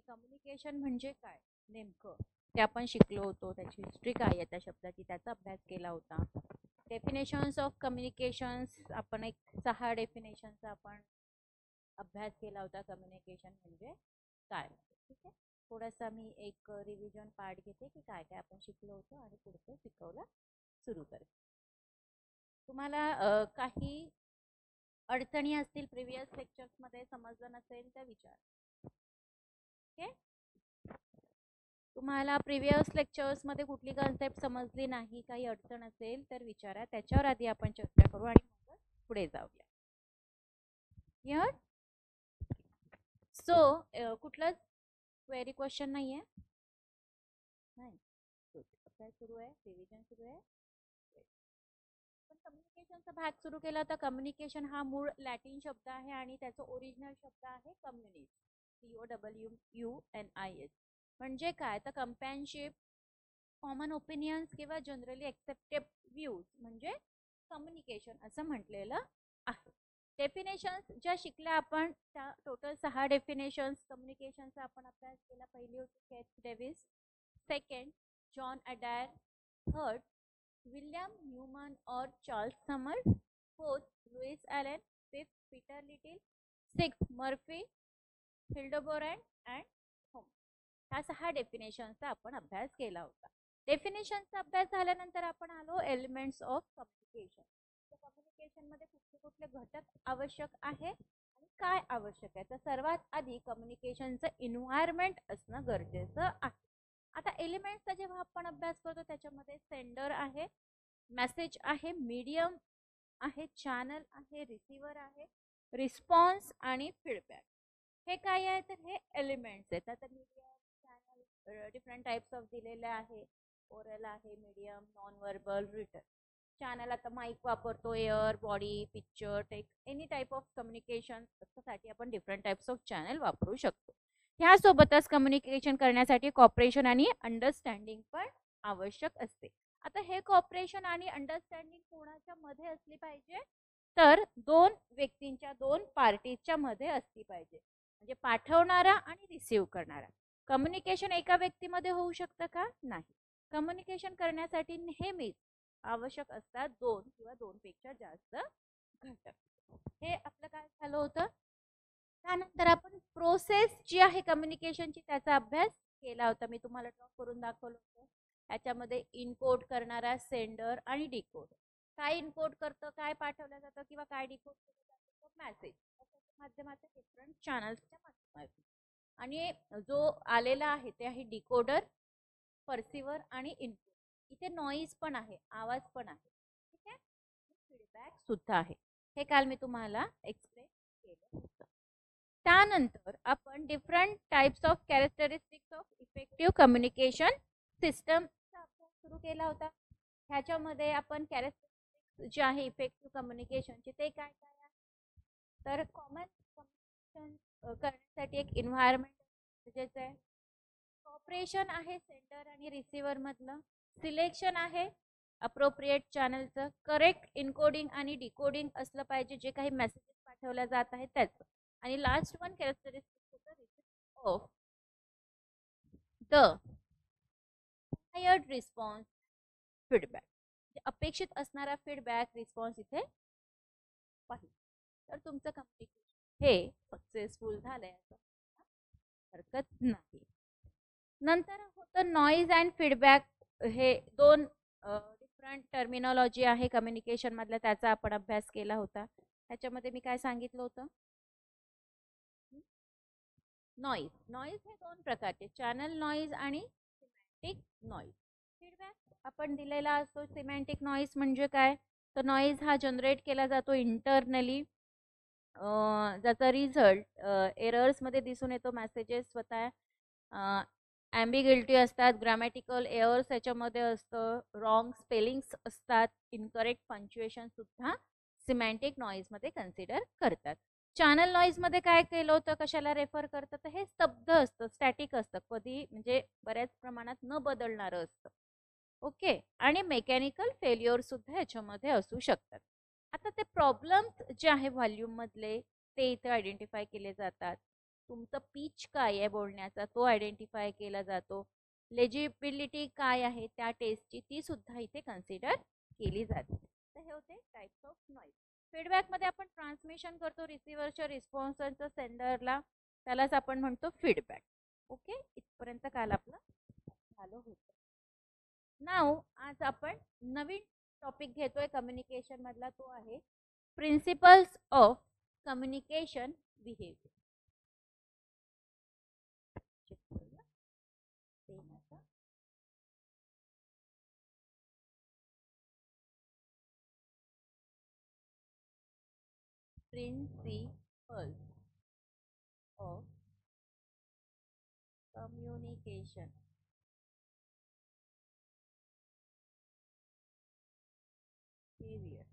Communication म्हणजे काय नेमकं ते आपण शिकलो होतो. त्याची हिस्ट्री काय आहे त्या शब्दाची त्याचा अभ्यास केला होता. डेफिनेशन्स ऑफ कम्युनिकेशन्स आपण एक 6 डेफिनेशनचा आपण अभ्यास केला होता. कम्युनिकेशन म्हणजे काय. ठीक आहे. थोडासा मी एक रिव्हिजन पार्ट घेते की काय काय आपण शिकलो होतो आणि पुढचं शिकवलं सुरू करते. तुम्हाला काही अडचणी असतील प्रिव्हियस लेक्चर्स मध्ये समजलं नसेल तर विचार. ओके. तुम्हाला प्रिव्हियस लेक्चर्स मध्ये कुठली कन्सेप्ट समजली नाही काही अडचण असेल तर विचारा. त्याच्यावर आधी आपण चर्चा करू आणि मग पुढे जाऊया. क्लिअर. सो कुठलाच क्वेरी क्वेश्चन नाहीये. नाही. काय सुरू आहे. रिव्हिजन सुरू आहे. पण कम्युनिकेशनचा भाग सुरू केला होता. कम्युनिकेशन हा मूळ लॅटिन शब्द आहे आणि त्याचा ओरिजिनल शब्द आहे कम्युनिस. COWUNIS म्हणजे काय तर कंपॅनशिप कॉमन ओपिनियन्स किंवा जनरली एक्सेप्टेड व्ह्यूज म्हणजे कम्युनिकेशन असं म्हटलेलं आहे. डेफिनेशन्स ज्या शिकल्या आपण त्या टोटल 6 डेफिनेशन्स कम्युनिकेशनचा आपण अभ्यास केला. पहिली होती Keith Davis, second John Adair, third William Newman और Charles Sumner, fourth Louis Allen, fifth Peter Little, sixth Murphy Hildebrand and Home. ह्या 6 डेफिनेशन्सचा आपण अभ्यास केला होता. डेफिनेशनचा अभ्यास झाल्यानंतर आपण आलो एलिमेंट्स ऑफ कम्युनिकेशन. कम्युनिकेशन मध्ये कुठले कुठले घटक आवश्यक आहे आणि काय आवश्यक आहे. तर सर्वात आधी कम्युनिकेशनचं एन्व्हायरमेंट असणं गरजेचं आहे. आता एलिमेंट्सचा जेव्हा आपण अभ्यास करतो त्याच्यामध्ये सेंडर आहे, मेसेज आहे, मीडियम आहे, चॅनल आहे, रिसिव्हर आहे, रिस्पॉन्स आणि फीडबॅक. हे काय आहे तर हे एलिमेंट्स आहेत. आता medium channel different types of दिलेले आहे. ओरल आहे, medium, non verbal, written. Channel आता माईक वापरतो, air, body, picture, text, any type of communication साठी आपण डिफरंट टाइप्स ऑफ चॅनल वापरू शकतो. ह्यासोबतच कम्युनिकेशन करण्यासाठी कॉपरेशन आणि अंडरस्टँडिंग पण आवश्यक असते. आता हे कॉपरेशन आणि अंडरस्टँडिंग कोणाच्या मध्ये असली पाहिजे तर दोन व्यक्तींच्या दोन पार्टीच्या मध्ये असली पाहिजे. म्हणजे पाठवणारा आणि रिसीव्ह करणारा. कम्युनिकेशन एका व्यक्तीमध्ये होऊ शकतं का नाही. कम्युनिकेशन करण्यासाठी नेहमीच आवश्यक असतात दोन किंवा दोनपेक्षा जास्त घटक. हे आपलं काय झालं होतं. त्यानंतर आपण प्रोसेस जी आहे कम्युनिकेशनची त्याचा अभ्यास केला होता. मी तुम्हाला ड्रॉ करून दाखवलं होतं. याच्यामध्ये इनकोड करणारा सेंडर आणि डिकोड. काय इनकोड करतं, काय पाठवलं जातं किंवा काय डिकोड केलं जातं मेसेज माध्यमातून डिफरंट चॅनल्सच्या माध्यमातून. आणि जो आलेला आहे ते आहे डिकोडर, परसिव्हर आणि इनपुट. इथे नॉईज पण आहे, आवाज पण आहे. ठीक आहे. फीडबॅक सुद्धा आहे. हे काल मी तुम्हाला एक्सप्लेन केलं होतं. त्यानंतर आपण different types of characteristics of effective communication सिस्टमचा अभ्यास सुरू केला होता. ह्याच्यामध्ये आपण कॅरेक्टरिस्टिक्स जे आहे इफेक्टिव्ह कम्युनिकेशनचे ते काय काय आहे तर कॉमन कम्युनिकेशन करण्यासाठी एक एन्व्हायरमेंट गरजेचं आहे. कॉपरेशन आहे सेंडर आणि रिसिव्हर मधलं. सिलेक्शन आहे अप्रोप्रिएट चॅनलचं. करेक्ट इनकोडिंग आणि डिकोडिंग असलं पाहिजे जे काही मेसेजेस पाठवल्या जात आहेत त्याचं. आणि last one characteristics of the desired response feedback. अपेक्षित असणारा फीडबॅक रिस्पॉन्स इथे पाहिजे तर तुमचं कम्युनिकेशन हे सक्सेसफुल झालंय असं हरकत नाही. नंतर होतं नॉईज अँड फीडबॅक. हे दोन डिफरंट टर्मिनॉलॉजी आहे कम्युनिकेशन मधल्या त्याचा आपण अभ्यास केला होता. त्याच्यामध्ये मी काय सांगितलं होतं. नॉईज. नॉईज हे दोन प्रकारचे चॅनल नॉईज आणि सिमॅन्टिक नॉईज. फीडबॅक आपण दिलेला असतो. सिमॅन्टिक नॉईज म्हणजे काय तर नॉईज हा जनरेट केला जातो इंटरनली. ज्याचा रिझल्ट एरर्समध्ये दिसून येतो. मेसेजेस स्वतः ॲम्बिग्युइटी असतात, ग्रामॅटिकल एअर्स याच्यामध्ये असतं, रॉंग स्पेलिंग्स असतात, इनकरेक्ट पंच्युएशन सुद्धा सिमॅन्टिक नॉईजमध्ये कन्सिडर करतात. चॅनल नॉईजमध्ये काय केलं होतं कशाला रेफर करतं तर हे स्तब्ध असतं, स्टॅटिक असतं, कधी म्हणजे बऱ्याच प्रमाणात न बदलणारं असतं. ओके. आणि मेकॅनिकल फेल्युअर सुद्धा याच्यामध्ये असू शकतात. आता ते प्रॉब्लेम्स जे आहे व्हॉल्यूम मधले ते इथे आयडेंटिफाय केले जातात. तुमचं पिच काय आहे बोलण्याचा तो आयडेंटिफाय केला जातो. लेजिबिलिटी काय आहे त्या टेस्टची ती सुद्धा इथे कन्सिडर केली जाते. तर हे होते टाइप्स ऑफ नॉईज. फीडबॅकमध्ये आपण ट्रान्समिशन करतो रिसिव्हरच्या रिस्पॉन्सचं सेंडरला, त्यालाच आपण म्हणतो फीडबॅक. ओके, इथपर्यंत काल आपलं झालं होतं. नाव आज आपण नवीन टॉपिक घेतोय कम्युनिकेशन मधला, तो आहे principles of communication behaviour. Principles of communication behavior.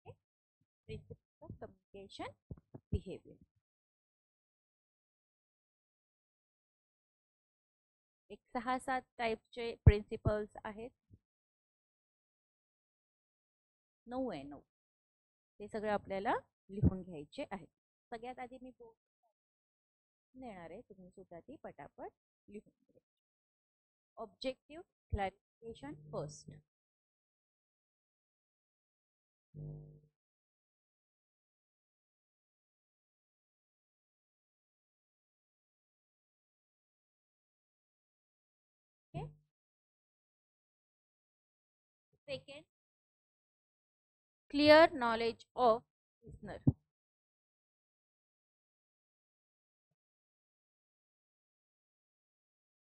Okay? Principles of communication behavior. एक 6-7 टाइपचे प्रिन्सिपल्स आहेत. 9 आहे 9. ते सगळे आपल्याला लिहून घ्यायचे आहेत. सगळ्यात आधी मी देणार आहे, तुम्ही सुद्धा ती पटापट लिहून घ्या. Objective clarification first. Okay? Second, clear knowledge of listener.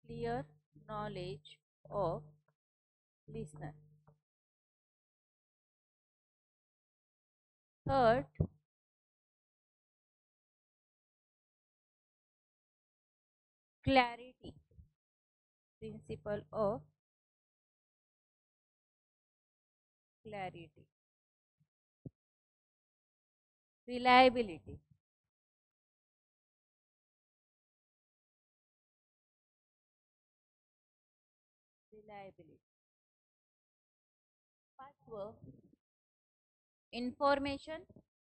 Clear knowledge of listener. Third, clarity. Principle of clarity. Reliability. Reliability. Pathway. Information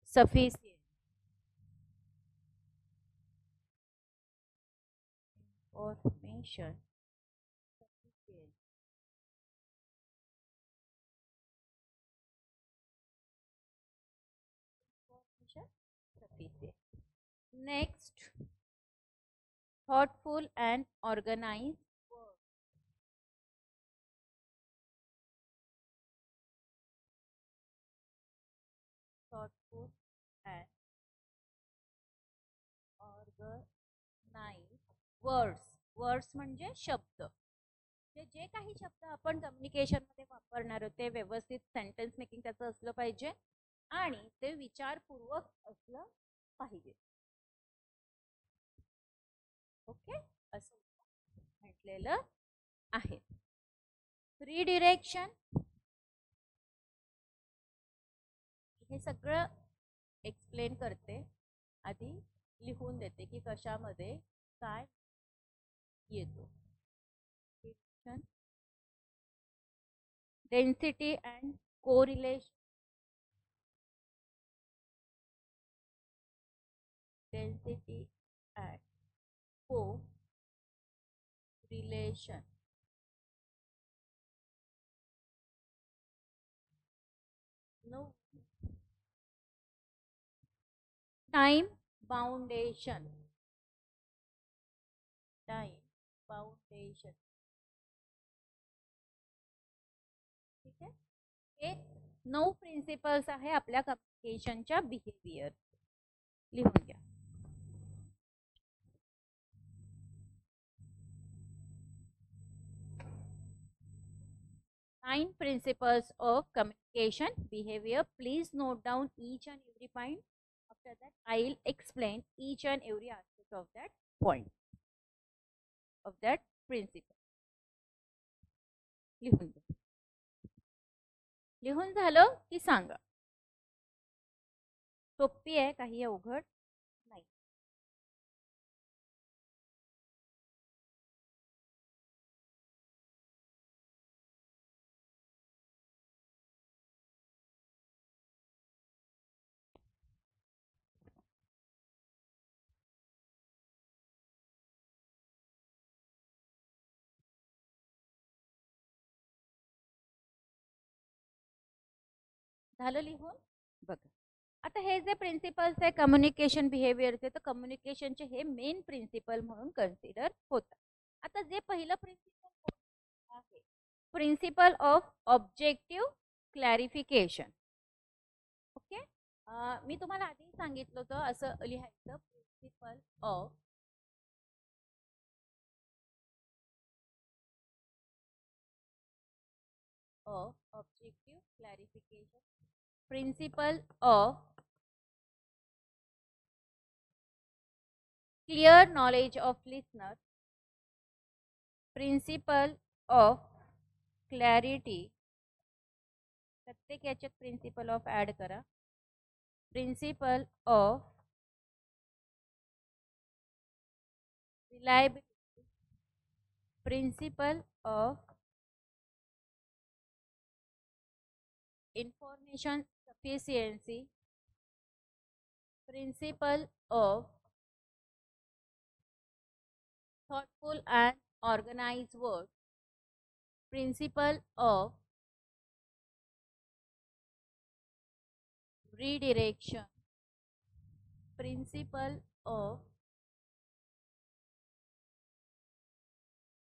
sufficient. Information sufficient. Information sufficient. Next, thoughtful and organized work. Thoughtful and organized words. Words म्हणजे शब्द. जे काही शब्द आपण communication मध्ये वापरणार आहोत ते व्यवस्थित सेंटेन्स मेकिंग त्याचं असलं पाहिजे आणि ते विचारपूर्वक असलं पाहिजे. ओके, असं म्हटलेलं आहे. रिडिरेक्शन, हे सगळं एक्सप्लेन करते, आधी लिहून देते की कशामध्ये काय येतो. Density and correlation. Density and correlation. No. Time foundation. Time foundation. ठीक आहे, हे 9 प्रिन्सिपल्स आहे आपल्या कम्युनिकेशनच्या बिहेवियर. लिहून घ्या. 9 principles of communication behavior. Please note down each and every point. After that, I'll explain each and every aspect of that point, of that principle. लिहून घ्या. लिहून झालं की सांगा. सोपी आहे, काही अवघड नाही. झालं लिहून? बघा आता हे जे प्रिन्सिपल्स आहे कम्युनिकेशन बिहेवियरचे, तर कम्युनिकेशनचे हे मेन प्रिन्सिपल म्हणून कन्सिडर होतात. आता जे पहिलं प्रिन्सिपल आहे principle of objective clarification. Okay, मी तुम्हाला आधी सांगितलं होतं असं लिहायचं, principle of objective clarification, principle of clear knowledge of listener, principle of clarity, प्रत्येक याच्यात प्रिन्सिपल ऑफ ऍड करा, principle of reliability, principle of information sufficiency, principle of thoughtful and organized work, principle of redirection, principle of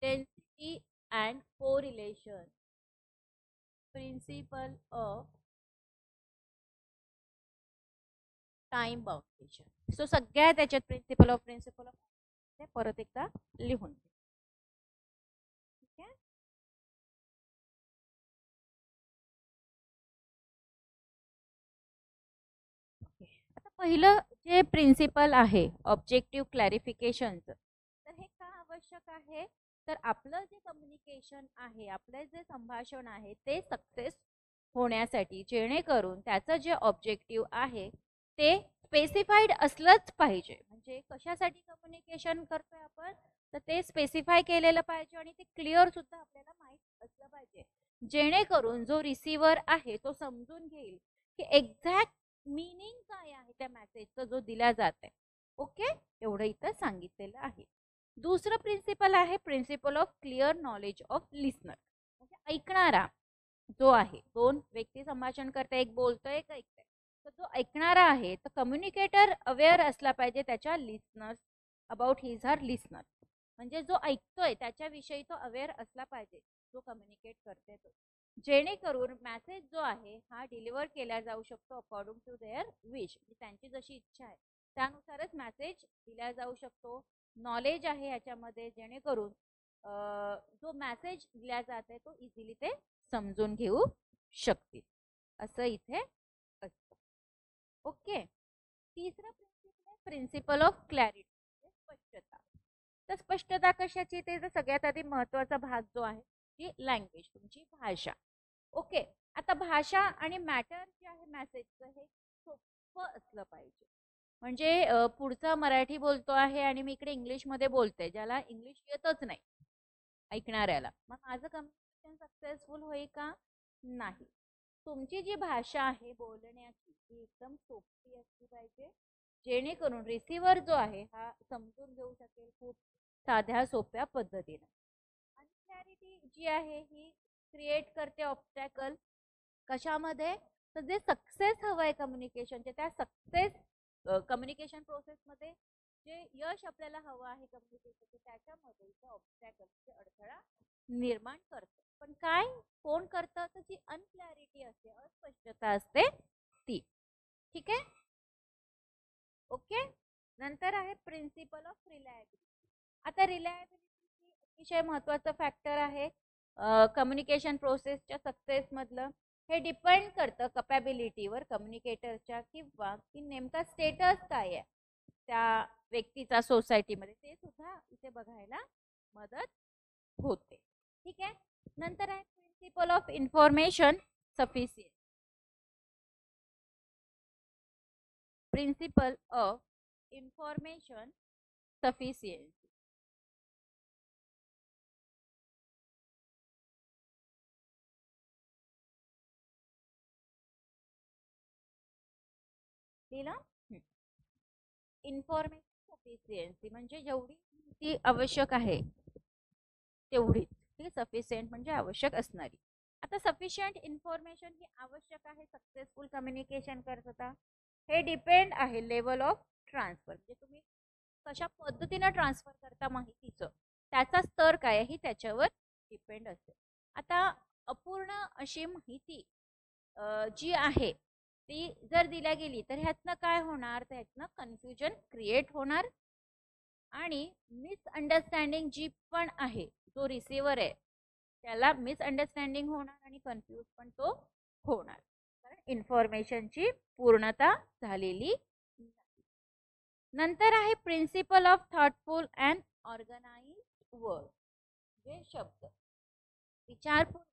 density and correlation, principle of time boundation. So सगळ्या त्याच्यात principle of परत एकदा लिहून घ्या. ठीक आहे, आता पहिलं जे प्रिन्सिपल आहे ऑब्जेक्टिव्ह क्लॅरिफिकेशनचं, तर हे का आवश्यक आहे, तर आपलं जे कम्युनिकेशन आहे, आपलं जे संभाषण आहे ते सक्सेस होण्यासाठी, जेणेकरून त्याचं जे ऑब्जेक्टिव्ह आहे ते स्पेसिफाईड असलंच पाहिजे. म्हणजे कशासाठी कम्युनिकेशन करतोय आपण, तर ते स्पेसिफाय केलेलं पाहिजे आणि ते क्लिअर सुद्धा आपल्याला माहीत असलं पाहिजे, जेणेकरून जो रिसिव्हर आहे तो समजून घेईल की एक्झॅक्ट मीनिंग काय आहे त्या मेसेजचा जो दिला जात आहे. ओके, एवढं इथं सांगितलेलं आहे. दुसरं प्रिन्सिपल आहे principle of clear knowledge of listener, म्हणजे ऐकणारा जो आहे, दोन व्यक्ती संभाषण करते, एक बोलतोय एक ऐकतोय, तर जो ऐकणारा आहे तर कम्युनिकेटर अवेअर असला पाहिजे त्याच्या listener about his her listener, म्हणजे जो ऐकतोय त्याच्याविषयी तो अवेअर असला पाहिजे जो कम्युनिकेट करते तो, जेणेकरून मेसेज जो आहे हा डिलिव्हर केला जाऊ शकतो अकॉर्डिंग टू देअर विश, त्यांची जशी इच्छा आहे त्यानुसारच मेसेज दिला जाऊ शकतो. नॉलेज आहे याच्यामध्ये, जेणेकरून जो मेसेज दिला जात आहे तो इझिली ते समजून घेऊ शकतील, असं इथे असतं. ओके, तिसरं प्रिन्सिपल आहे प्रिन्सिपल ऑफ क्लॅरिटी, स्पष्टता. तर स्पष्टता कशाची, ते सगळ्यात आधी महत्वाचा भाग जो आहे ती लँग्वेज, तुमची भाषा. ओके, आता भाषा आणि मॅटर जे आहे मेसेजचं हे सोपं असलं पाहिजे. म्हणजे पुढचा मराठी बोलतो आहे आणि मी इकडे इंग्लिशमध्ये बोलते, ज्याला इंग्लिश येतच नाही ऐकणाऱ्याला, मग माझं कम्युनिकेशन सक्सेसफुल होईल का, नाही. तुमची जी भाषा आहे बोलण्याची ती एकदम सोपी असली पाहिजे, जेणेकरून रिसिव्हर जो आहे हा समजून घेऊ शकेल खूप साध्या सोप्या पद्धतीने. आणि क्लॅरिटी जी आहे ही क्रिएट करते ऑब्स्टॅकल कशामध्ये, तर जे सक्सेस हवंय कम्युनिकेशनचे, त्या सक्सेस कम्युनिकेशन प्रोसेसमध्ये जे यश आपल्याला हवं आहे कम्युनिकेशनचे, त्याच्यामध्ये ऑब्स्टॅकल अडथळा निर्माण करतं. पण काय, कोण करतं, तर जी अनक्लॅरिटी असते, अस्पष्टता असते ती. ठीक आहे, ओके. नंतर आहे प्रिन्सिपल ऑफ रिलायबिलिटी. आता रिलायबिलिटी अतिशय महत्वाचं फॅक्टर आहे कम्युनिकेशन प्रोसेसच्या सक्सेस मधलं. हे डिपेंड करतं कपॅबिलिटीवर कम्युनिकेटरच्या, किंवा की नेमका स्टेटस काय आहे त्या व्यक्तीचा सोसायटीमध्ये, ते सुद्धा इथे बघायला मदत होते. ठीक आहे, नंतर आहे principle of information sufficiency, principle of information sufficiency. Information sufficiency म्हणजे जेवढी ती आवश्यक आहे तेवढीच, ठीक आहे, सफिशियंट म्हणजे आवश्यक असणारी. आता सफिशियंट इन्फॉर्मेशन ही आवश्यक आहे सक्सेसफुल कम्युनिकेशन करता. हे डिपेंड आहे लेवल ऑफ ट्रान्सफर, म्हणजे तुम्ही कशा पद्धतीने ट्रान्सफर करता माहितीचं, त्याचा स्तर काय आहे त्याच्यावर डिपेंड असते. आता अपूर्ण अशी माहिती जी आहे ती जर दिल्या गेली तर ह्यातनं काय होणार, तर ह्यातनं कन्फ्युजन क्रिएट होणार आणि मिसअंडरस्टँडिंग जी पण आहे, जो रिसिव्हर आहे त्याला मिसअंडरस्टँडिंग होणार आणि कन्फ्यूज पण तो होणार, कारण इन्फॉर्मेशनची पूर्णता झालेली नाही. नंतर आहे principle of thoughtful and organised word, जे शब्द विचारपूर्वक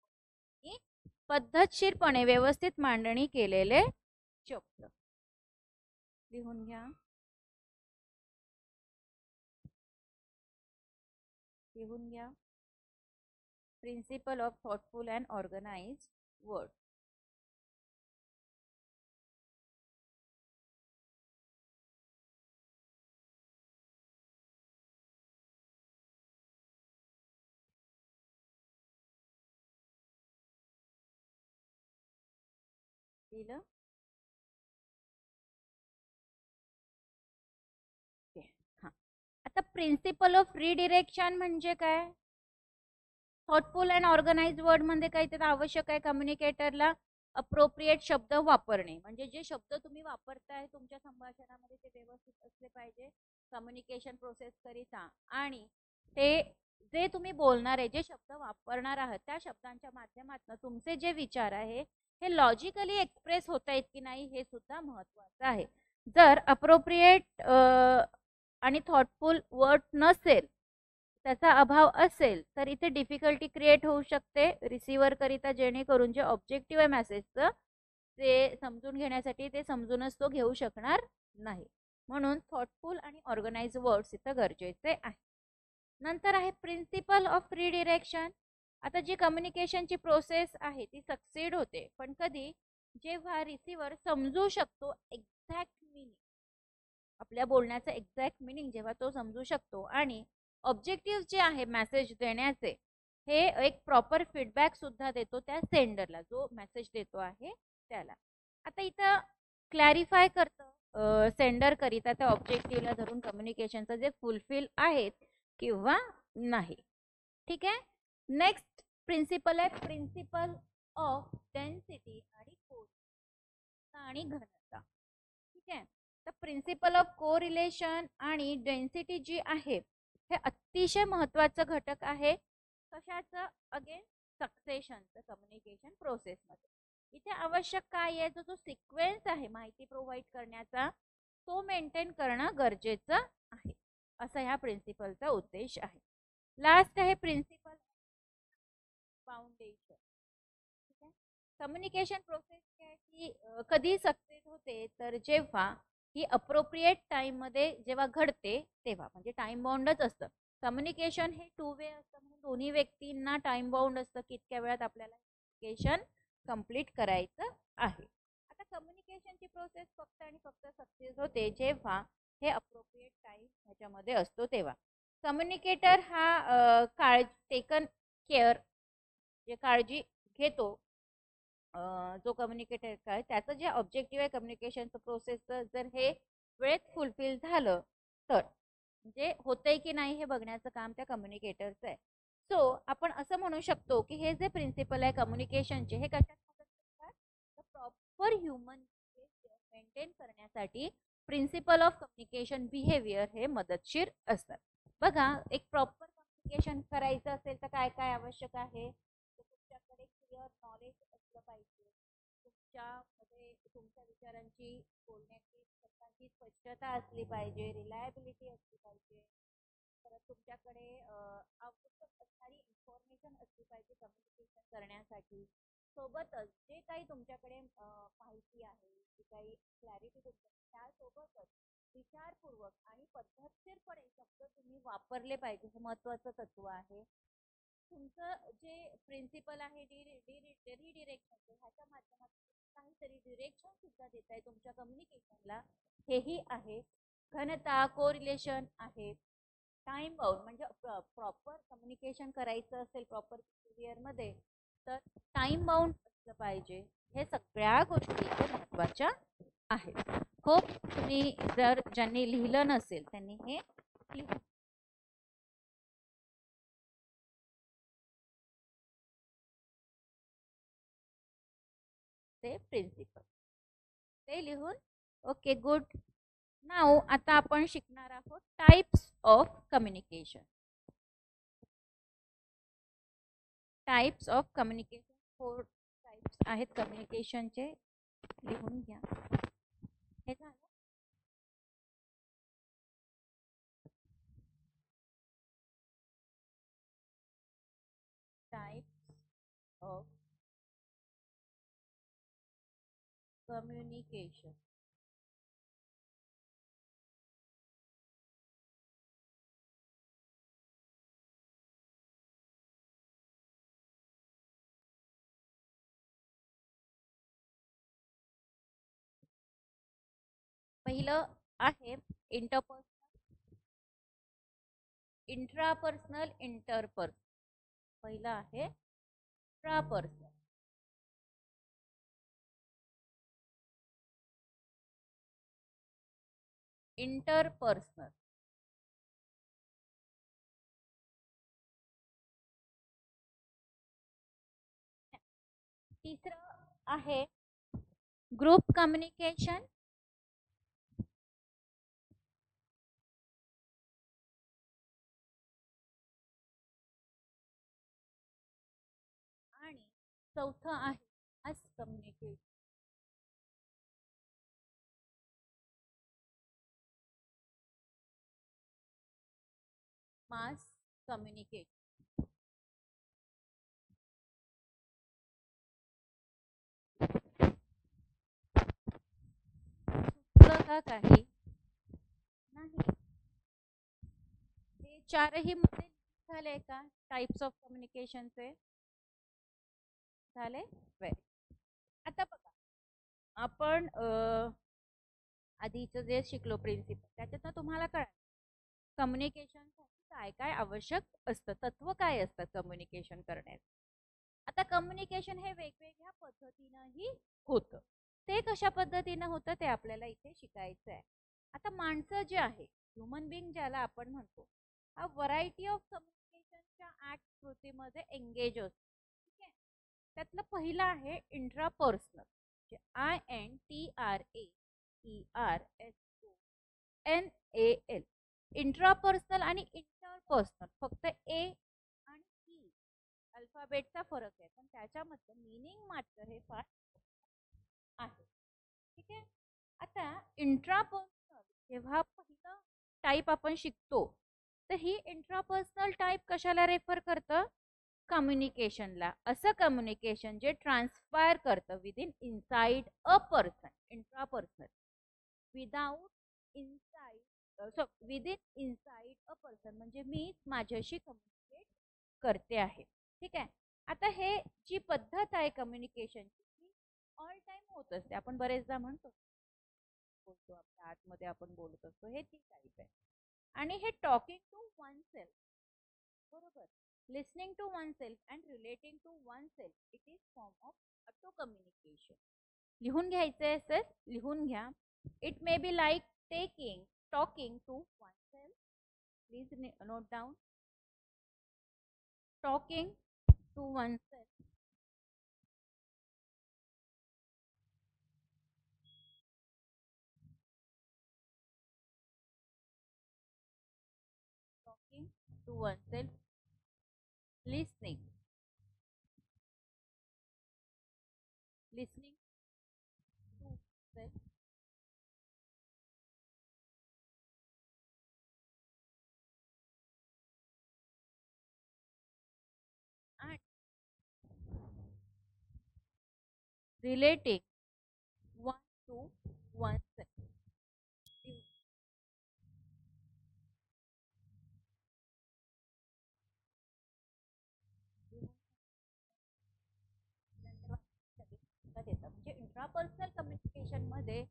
पद्धतशीरपणे व्यवस्थित मांडणी केलेले शब्द. लिहून घ्या, लिहून घ्या. Principle of thoughtful and organised word. लिहिलं? हां. आता प्रिन्सिपल ऑफ रिडिरेक्शन म्हणजे काय? थॉटफुल अँड ऑर्गनाइज्ड वर्ड मध्ये काय तर आवश्यक आहे कम्युनिकेटरला अप्रोप्रिएट शब्द वापरणे, म्हणजे जे शब्द तुम्ही वापरताय तुमच्या संभाषणामध्ये ते व्यवस्थित असले पाहिजे कम्युनिकेशन प्रोसेस करिता, आणि ते जे तुम्ही बोलणार आहे, जे शब्द वापरणार आहात त्या शब्दांच्या माध्यमातून तुमचे जे विचार आहे हे लॉजिकली एक्सप्रेस होत आहेत की नाही हे सुद्धा महत्त्वाचं आहे. जर अप्रोप्रिएट आणि थॉटफुल वर्ड नसेल, त्याचा अभाव असेल, तर इथे डिफिकल्टी क्रिएट होऊ शकते रिसिव्हर करिता, जेणेकरून जे ऑब्जेक्टिव्ह आहे मेसेजचं ते समजून घेण्यासाठी ते समजूनच तो घेऊ शकणार नाही. म्हणून थॉटफुल आणि ऑर्गनाइज वर्ड्स इथं गरजेचे आहे. नंतर आहे प्रिन्सिपल ऑफ रिडिरेक्शन. आता जी कम्युनिकेशनची प्रोसेस आहे ती सक्सीड होते पण कधी, जेव्हा रिसिव्हर समजू शकतो एक्झॅक्ट मिनिंग, आपल्या बोलण्याचं एक्झॅक्ट मिनिंग जेव्हा तो समजू शकतो आणि ऑब्जेक्टिव्ह जे आहे मेसेज देण्याचे हे एक प्रॉपर फीडबॅक सुद्धा देतो त्या सेंडरला, जो मेसेज देतो आहे त्याला. आता इथं क्लॅरिफाय करतं सेंडर करिता त्या ऑब्जेक्टिव्हला धरून कम्युनिकेशनचं जे फुलफिल आहेत किंवा नाही. ठीक आहे. नेक्स्ट प्रिन्सिपल आहे प्रिन्सिपल ऑफ डेन्सिटी आणि कोरिलेशन आणि घनता. ठीक आहे. तर प्रिन्सिपल ऑफ कोरिलेशन आणि डेन्सिटी जी आहे हे अतिशय महत्त्वाचं घटक आहे कशाचं, अगेन सक्सेशनचं कम्युनिकेशन प्रोसेसमध्ये. इथे आवश्यक काय आहे, जो सिक्वेन्स आहे माहिती प्रोव्हाइड करण्याचा तो मेंटेन करणं गरजेचं आहे, असा ह्या प्रिन्सिपलचा उद्देश आहे. लास्ट आहे प्रिन्सिपल फाउंडेशन. ठीक आहे. कम्युनिकेशन प्रोसेस ही कधी सक्सेस होते, तर जेव्हा ही अप्रोप्रिएट टाइम मध्ये जेव्हा घडते तेव्हा, म्हणजे टाइम बाउंडच असतं कम्युनिकेशन हे 2 वे असतं, म्हणून दोन्ही व्यक्तींना टाइम बाउंड असतं की इतक्या वेळात आपल्याला कम्युनिकेशन कंप्लीट करायचं आहे. आता कम्युनिकेशनची प्रोसेस फक्त आणि फक्त सक्सेस होते जेव्हा हे अप्रोप्रिएट टाइम ह्याच्यामध्ये असतो तेव्हा. कम्युनिकेटर हा टेकन केअर, जे काळजी घेतो जो कम्युनिकेटर काय त्याचं जे ऑब्जेक्टिव्ह आहे कम्युनिकेशनचं प्रोसेसचं, जर हे वेळेत फुलफिल झालं तर म्हणजे होतंय की नाही हे बघण्याचं काम त्या कम्युनिकेटरचं आहे. सो आपण असं म्हणू शकतो की हे जे प्रिन्सिपल आहे कम्युनिकेशनचे हे कशात मदत करतात, तर प्रॉपर ह्युमन मेंटेन करण्यासाठी प्रिन्सिपल ऑफ कम्युनिकेशन बिहेवियर हे मदतशीर असतात. बघा, एक प्रॉपर कम्युनिकेशन करायचं असेल तर काय काय आवश्यक आहे, तुमच्याकडे क्लिअर नॉलेज असलं पाहिजे, तुमच्यामध्ये तुमच्या विचारांची बोलण्याची शब्दांची स्पष्टता असली पाहिजे, रिलायबिलिटी असली पाहिजे, परत तुमच्याकडे आवश्यक असणारी इन्फॉर्मेशन असली पाहिजे कम्युनिकेशन करण्यासाठी. सोबतच जे काही तुमच्याकडे माहिती आहे, जी काही क्लॅरिटी तुमच्या त्यासोबतच विचारपूर्वक आणि पद्धतशीरपणे शब्द तुम्ही वापरले पाहिजे, हे महत्त्वाचं तत्व आहे. तुमचं जे प्रिन्सिपल आहे रिडिरेक्शनचं, ह्याच्या माध्यमातून काहीतरी डिरेक्शन सुद्धा देत आहे तुमच्या कम्युनिकेशनला, हेही आहे. घनता कोरिलेशन आहे. टाइम बाउंड, म्हणजे प्रॉपर कम्युनिकेशन करायचं असेल प्रॉपर बिहेवियरमध्ये तर टाइम बाउंड असलं पाहिजे. हे सगळ्या गोष्टी इथे महत्त्वाच्या आहेत. होप तुम्ही जर ज्यांनी लिहिलं नसेल त्यांनी हे लिहून ते प्रिन्सिपल ते लिहून. Okay good. नाव आता आपण शिकणार आहोत types of communication. Types of communication 4 types आहेत कम्युनिकेशनचे. लिहून घ्या. हे झालं. Types of communication. पहिलं आहे इंटरपर्सनल, इंट्रापर्सनल, इंटरपर्सनल. पहिलं आहे इंट्रापर्सनल. इंटरपर्सनल. तिसरं आहे ग्रुप कम्युनिकेशन. आणि चौथं आहे मास कम्युनिकेशन. Mass communication. चुकलं का काही नाही? हे चारही मुद्दे झाले का टाइप्स ऑफ कम्युनिकेशनचे? झाले. वेरी. आता बघा आपण आधीचं जे शिकलो प्रिन्सिपल त्याच्यातनं तुम्हाला कळलं कम्युनिकेशनसाठी काय काय आवश्यक असतं, तत्व काय असतात कम्युनिकेशन करण्याचं. आता कम्युनिकेशन हे वेगवेगळ्या पद्धतीनंही होतं. ते कशा पद्धतीनं होतं ते आपल्याला इथे शिकायचं आहे. आता माणसं जे आहे ह्युमन बिंग ज्याला आपण म्हणतो हा व्हरायटी ऑफ कम्युनिकेशनच्या ऍक्टिव्हिटीमध्ये एंगेज असतो. ठीक आहे. त्यातलं पहिलं आहे इंट्रापर्सनल. INTRAPERSONAL. इंट्रापर्सनल आणि इंटरपर्सनल फक्त ए आणि ई अल्फाबेटचा फरक आहे, पण त्याच्यामध्ये मीनिंग मात्र हे फार आहे. ठीक आहे. आता इंट्रापर्सनल जेव्हा पहिलं टाईप आपण शिकतो तर ही इंट्रापर्सनल टाईप कशाला रेफर करतं? कम्युनिकेशनला. असं कम्युनिकेशन जे ट्रान्सफायर करतं within inside a person. Intrapersonal without inside within inside a person म्हणजे मी माझ्याशी कम्युनिकेट करते आहे. ठीक आहे. आता हे जी पद्धत आहे कम्युनिकेशनची ती ऑल टाइम होत असते. आपण बरेचदा म्हणतो बोलतो आपल्या आतमध्ये आपण बोलत असतो, हे ती टाईप आहे. आणि हे टॉकिंग टू वन सेल्फ, बरोबर, listening to oneself and relating to oneself, it is form of auto communication. लिहून घ्यायचंय सर, लिहून घ्या. It may be like talking to oneself. Please note down. Talking to oneself. Talking to oneself, listening to self, and relating one to oneself. म्हणजे intrapersonal communication मध्ये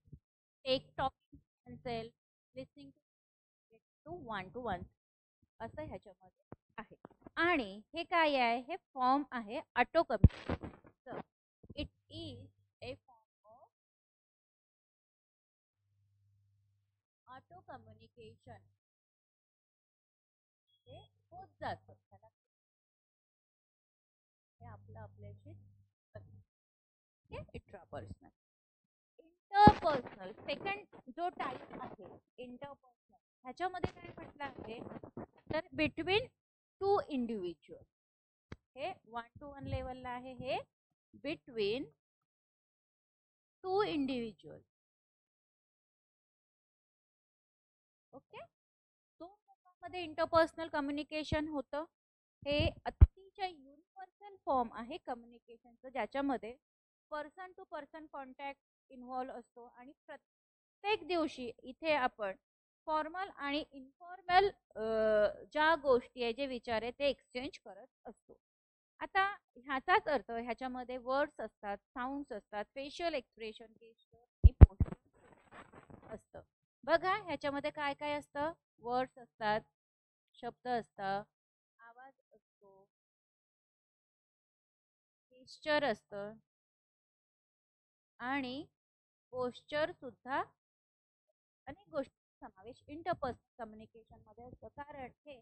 take talking oneself, listening to one असं ह्याच्यामध्ये आहे. आणि हे काय आहे, हे फॉर्म आहे auto communication. It is a form of auto communication. हे होत जातं त्याला, हे आपलं आपल्याशी इंट्रापर्सनल. इंटरपर्सनल सेकंड जो टाईप आहे इंटरपर्सनल, ह्याच्यामध्ये काय म्हटलं आहे तर बिटवीन टू इंडिव्हिज्युअल. हे 1 to 1 लेवलला आहे, हे बिटवीन टू इंडिव्हिज्युअल. ओके, दोन लोकांमध्ये इंटरपर्सनल कम्युनिकेशन होतं. हे अतिशय युनिव्हर्सल फॉर्म आहे कम्युनिकेशनचं, ज्याच्यामध्ये person to person contact involve असतो आणि प्रत्येक दिवशी इथे आपण फॉर्मल आणि इनफॉर्मल ज्या गोष्टी आहे, जे विचार आहे, ते एक्सचेंज करत असतो. आता ह्याचाच अर्थ ह्याच्यामध्ये वर्ड्स असतात, साऊंड्स असतात, फेशियल एक्सप्रेशन, गेस्चर आणि पोस्चर असतं. बघा ह्याच्यामध्ये काय काय असतं, वर्ड्स असतात, शब्द असतात, आवाज असतो, गेस्चर असतं आणि पोस्चर सुद्धा, अनेक गोष्टी समावेश इंटरपर्सनल कम्युनिकेशन मध्ये असतं. कारण हे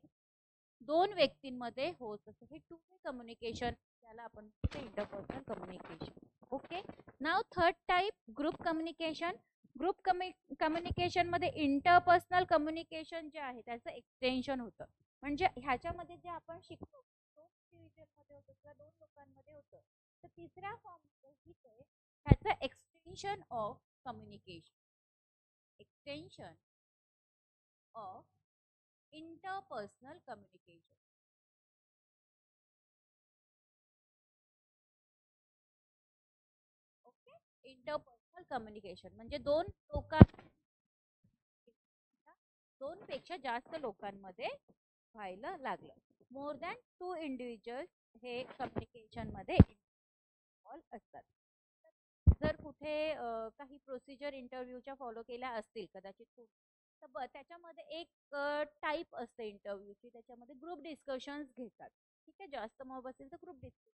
दोन व्यक्तींमध्ये होत असतं, हे टू वे कम्युनिकेशन, त्याला आपण इंटरपर्सनल कम्युनिकेशन. ओके, नाव third type group communication. Group communication मध्ये इंटरपर्सनल कम्युनिकेशन जे आहे त्याचं एक्सटेन्शन होतं. म्हणजे ह्याच्यामध्ये जे आपण शिकतो दोन इंडिव्हिज्युअल मध्ये होतं किंवा दोन लोकांमध्ये होतं, तर तिसऱ्या फॉर्म मध्ये इथे ह्याचं extension of communication, extension of interpersonal communication. Okay, interpersonal communication म्हणजे दोन पेक्षा जास्त लोकांमध्ये व्हायला लागलं. मोर दॅन टू इंडिव्हिज्युअल्स हे कम्युनिकेशन मध्ये इन्व्हॉल्व असतात. जर कुठे काही प्रोसिजर इंटरव्ह्यूच्या फॉलो केल्या असतील कदाचित, तर त्याच्यामध्ये एक टाईप असते इंटरव्ह्यूची, त्याच्यामध्ये ग्रुप डिस्कशन्स घेतात. ठीक आहे, जास्त मॉब असेल तर ग्रुप डिस्कशन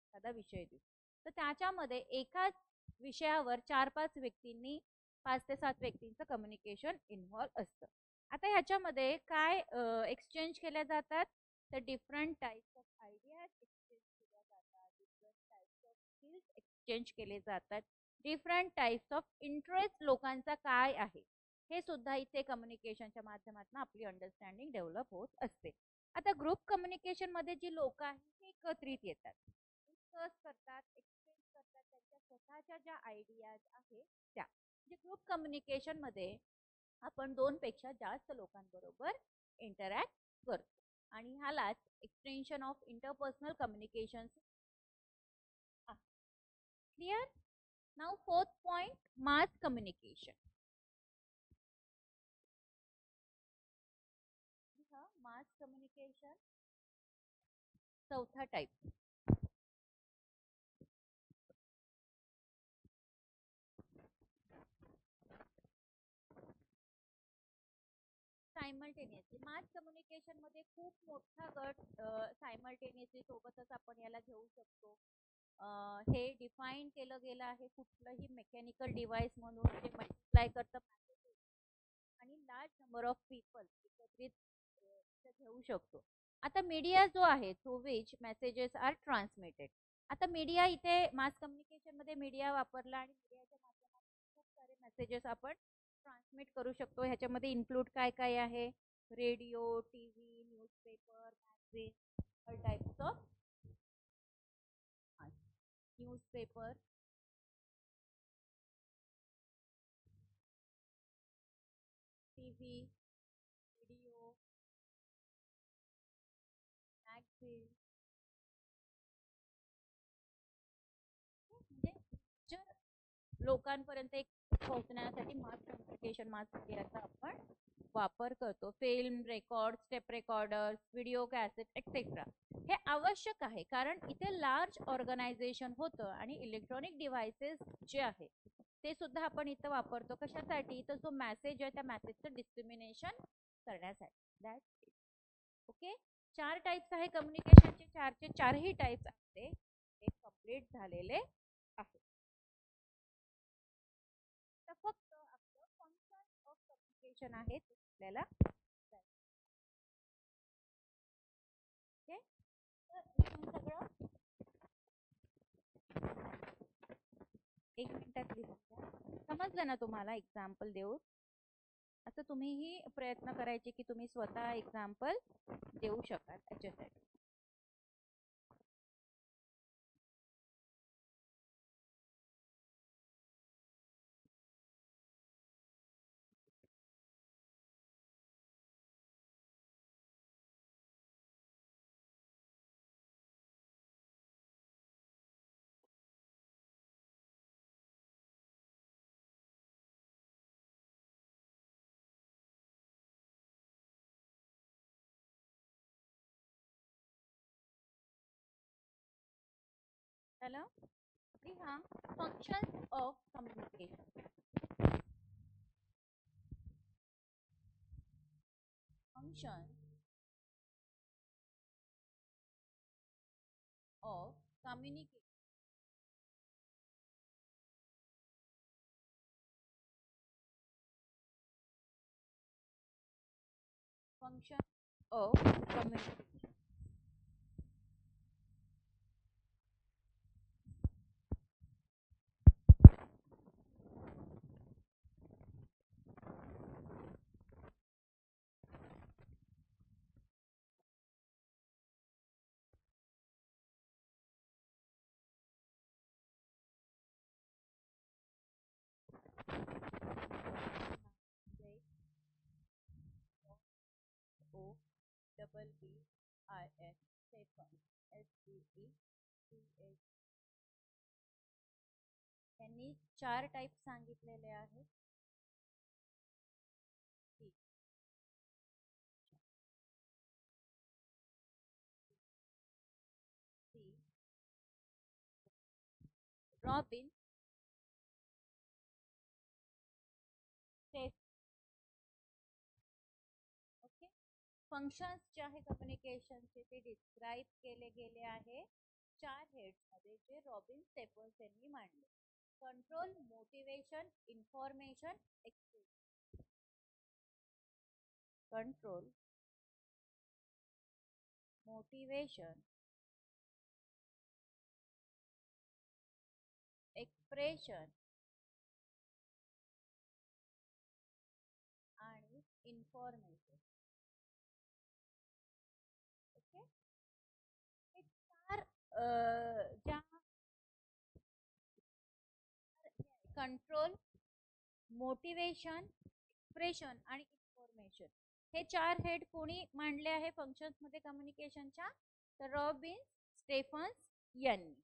एखादा विषय देऊ, तर त्याच्यामध्ये एकाच विषयावर 4-5 व्यक्तींनी 5 ते 7 व्यक्तींचं कम्युनिकेशन इन्व्हॉल्व असतं. आता ह्याच्यामध्ये काय एक्सचेंज केल्या जातात, तर different types of ideas exchange केल्या जातात, different types of skills exchange केले जातात, डिफरंट टाइप्स ऑफ इंटरेस्ट लोकांचा काय आहे हे सुद्धा इथे कम्युनिकेशनच्या माध्यमातून आपली अंडरस्टँडिंग डेव्हलप होत असते. आता ग्रुप कम्युनिकेशन मध्ये जी लोक आहेत ते एकत्रित येतात, डिस्कस करतात, एक्सचेंज करतात त्यांच्या स्वतःच्या ज्या आयडियाज आहेत त्या. म्हणजे ग्रुप कम्युनिकेशन मध्ये आपण 2 पेक्षा जास्त लोकांबरोबर इंटरॅक्ट करतो आणि ह्यालाच extension of interpersonal communication. Clear? Now fourth point, mass communication. Mass communication चौथा टाइप. सायमल्टेनियसली मास कम्युनिकेशन मध्ये खूप मोठा गट सायमल्टेनियसली सोबतच आपण याला घेऊ शकतो. हे डिफाईन केलं गेलं आहे कुठलंही मेकॅनिकल डिव्हाइस म्हणून जे मल्टिप्लाय करतं आणि लार्ज नंबर ऑफ पीपल एकत्रित घेऊ शकतो. आता मीडिया जो आहे through which messages are transmitted. आता मीडिया इथे मास कम्युनिकेशन मध्ये मीडिया वापरला आणि मीडियाच्या माध्यमातून खूप सारे मेसेजेस आपण ट्रान्समिट करू शकतो. ह्याच्यामध्ये इन्क्लूड काय काय आहे, radio, TV, newspaper, magazine, all types of newspaper, TV, radio, magazine. म्हणजे जर लोकांपर्यंत एक पोहोचण्यासाठी मास कम्युनिकेशन, मास मीडियाचा आपण वापर करतो. Film record, step recorders, video cassette etcetera हे आवश्यक आहे, कारण इथे लार्ज ऑर्गनायझेशन होतं आणि इलेक्ट्रॉनिक डिव्हाइसेस जे आहेत ते सुद्धा आपण इथं वापरतो. कशासाठी? तर जो मेसेज आहे त्या मेसेजचं डिस्क्रिमिनेशन करण्यासाठी. That's it. ओके, चार टाइप्स आहे कम्युनिकेशनचे, चारचे चारही टाइप्स आहे ते कंप्लीट झालेले आहे. तर फक्त आपलं फंक्शन ऑफ कम्युनिकेशन आहे ते आपल्याला ओके. तर इथून सगळं एक मिनिटात लिहून समजलं ना तुम्हाला एक्झाम्पल देऊ. असं तुम्हीही प्रयत्न करायचे की तुम्ही स्वतः एक्झाम्पल देऊ शकाल याच्यासाठी. चला लिहा functions of communication. Function of communication. Function of communication. O double B I N Stefan STEPH. यांनी चार टाइप सांगितलेले आहेत. Robin okay. फंक्शन्स जे आहे कम्युनिकेशनचे ते डिस्क्राईब केले गेले आहे चार हेड्स मध्ये जे रॉबिन स्टेफन्स यांनी मांडले. Control, motivation, information, expression. Control, motivation, expression आणि इन्फॉर्मेशन. ओके. हे चार ज्या कंट्रोल, मोटिवेशन, एक्सप्रेशन आणि इन्फॉर्मेशन हे चार हेड कोणी मांडले आहे फंक्शन्स मध्ये कम्युनिकेशनच्या? तर रॉबिन स्टेफन्स यांनी.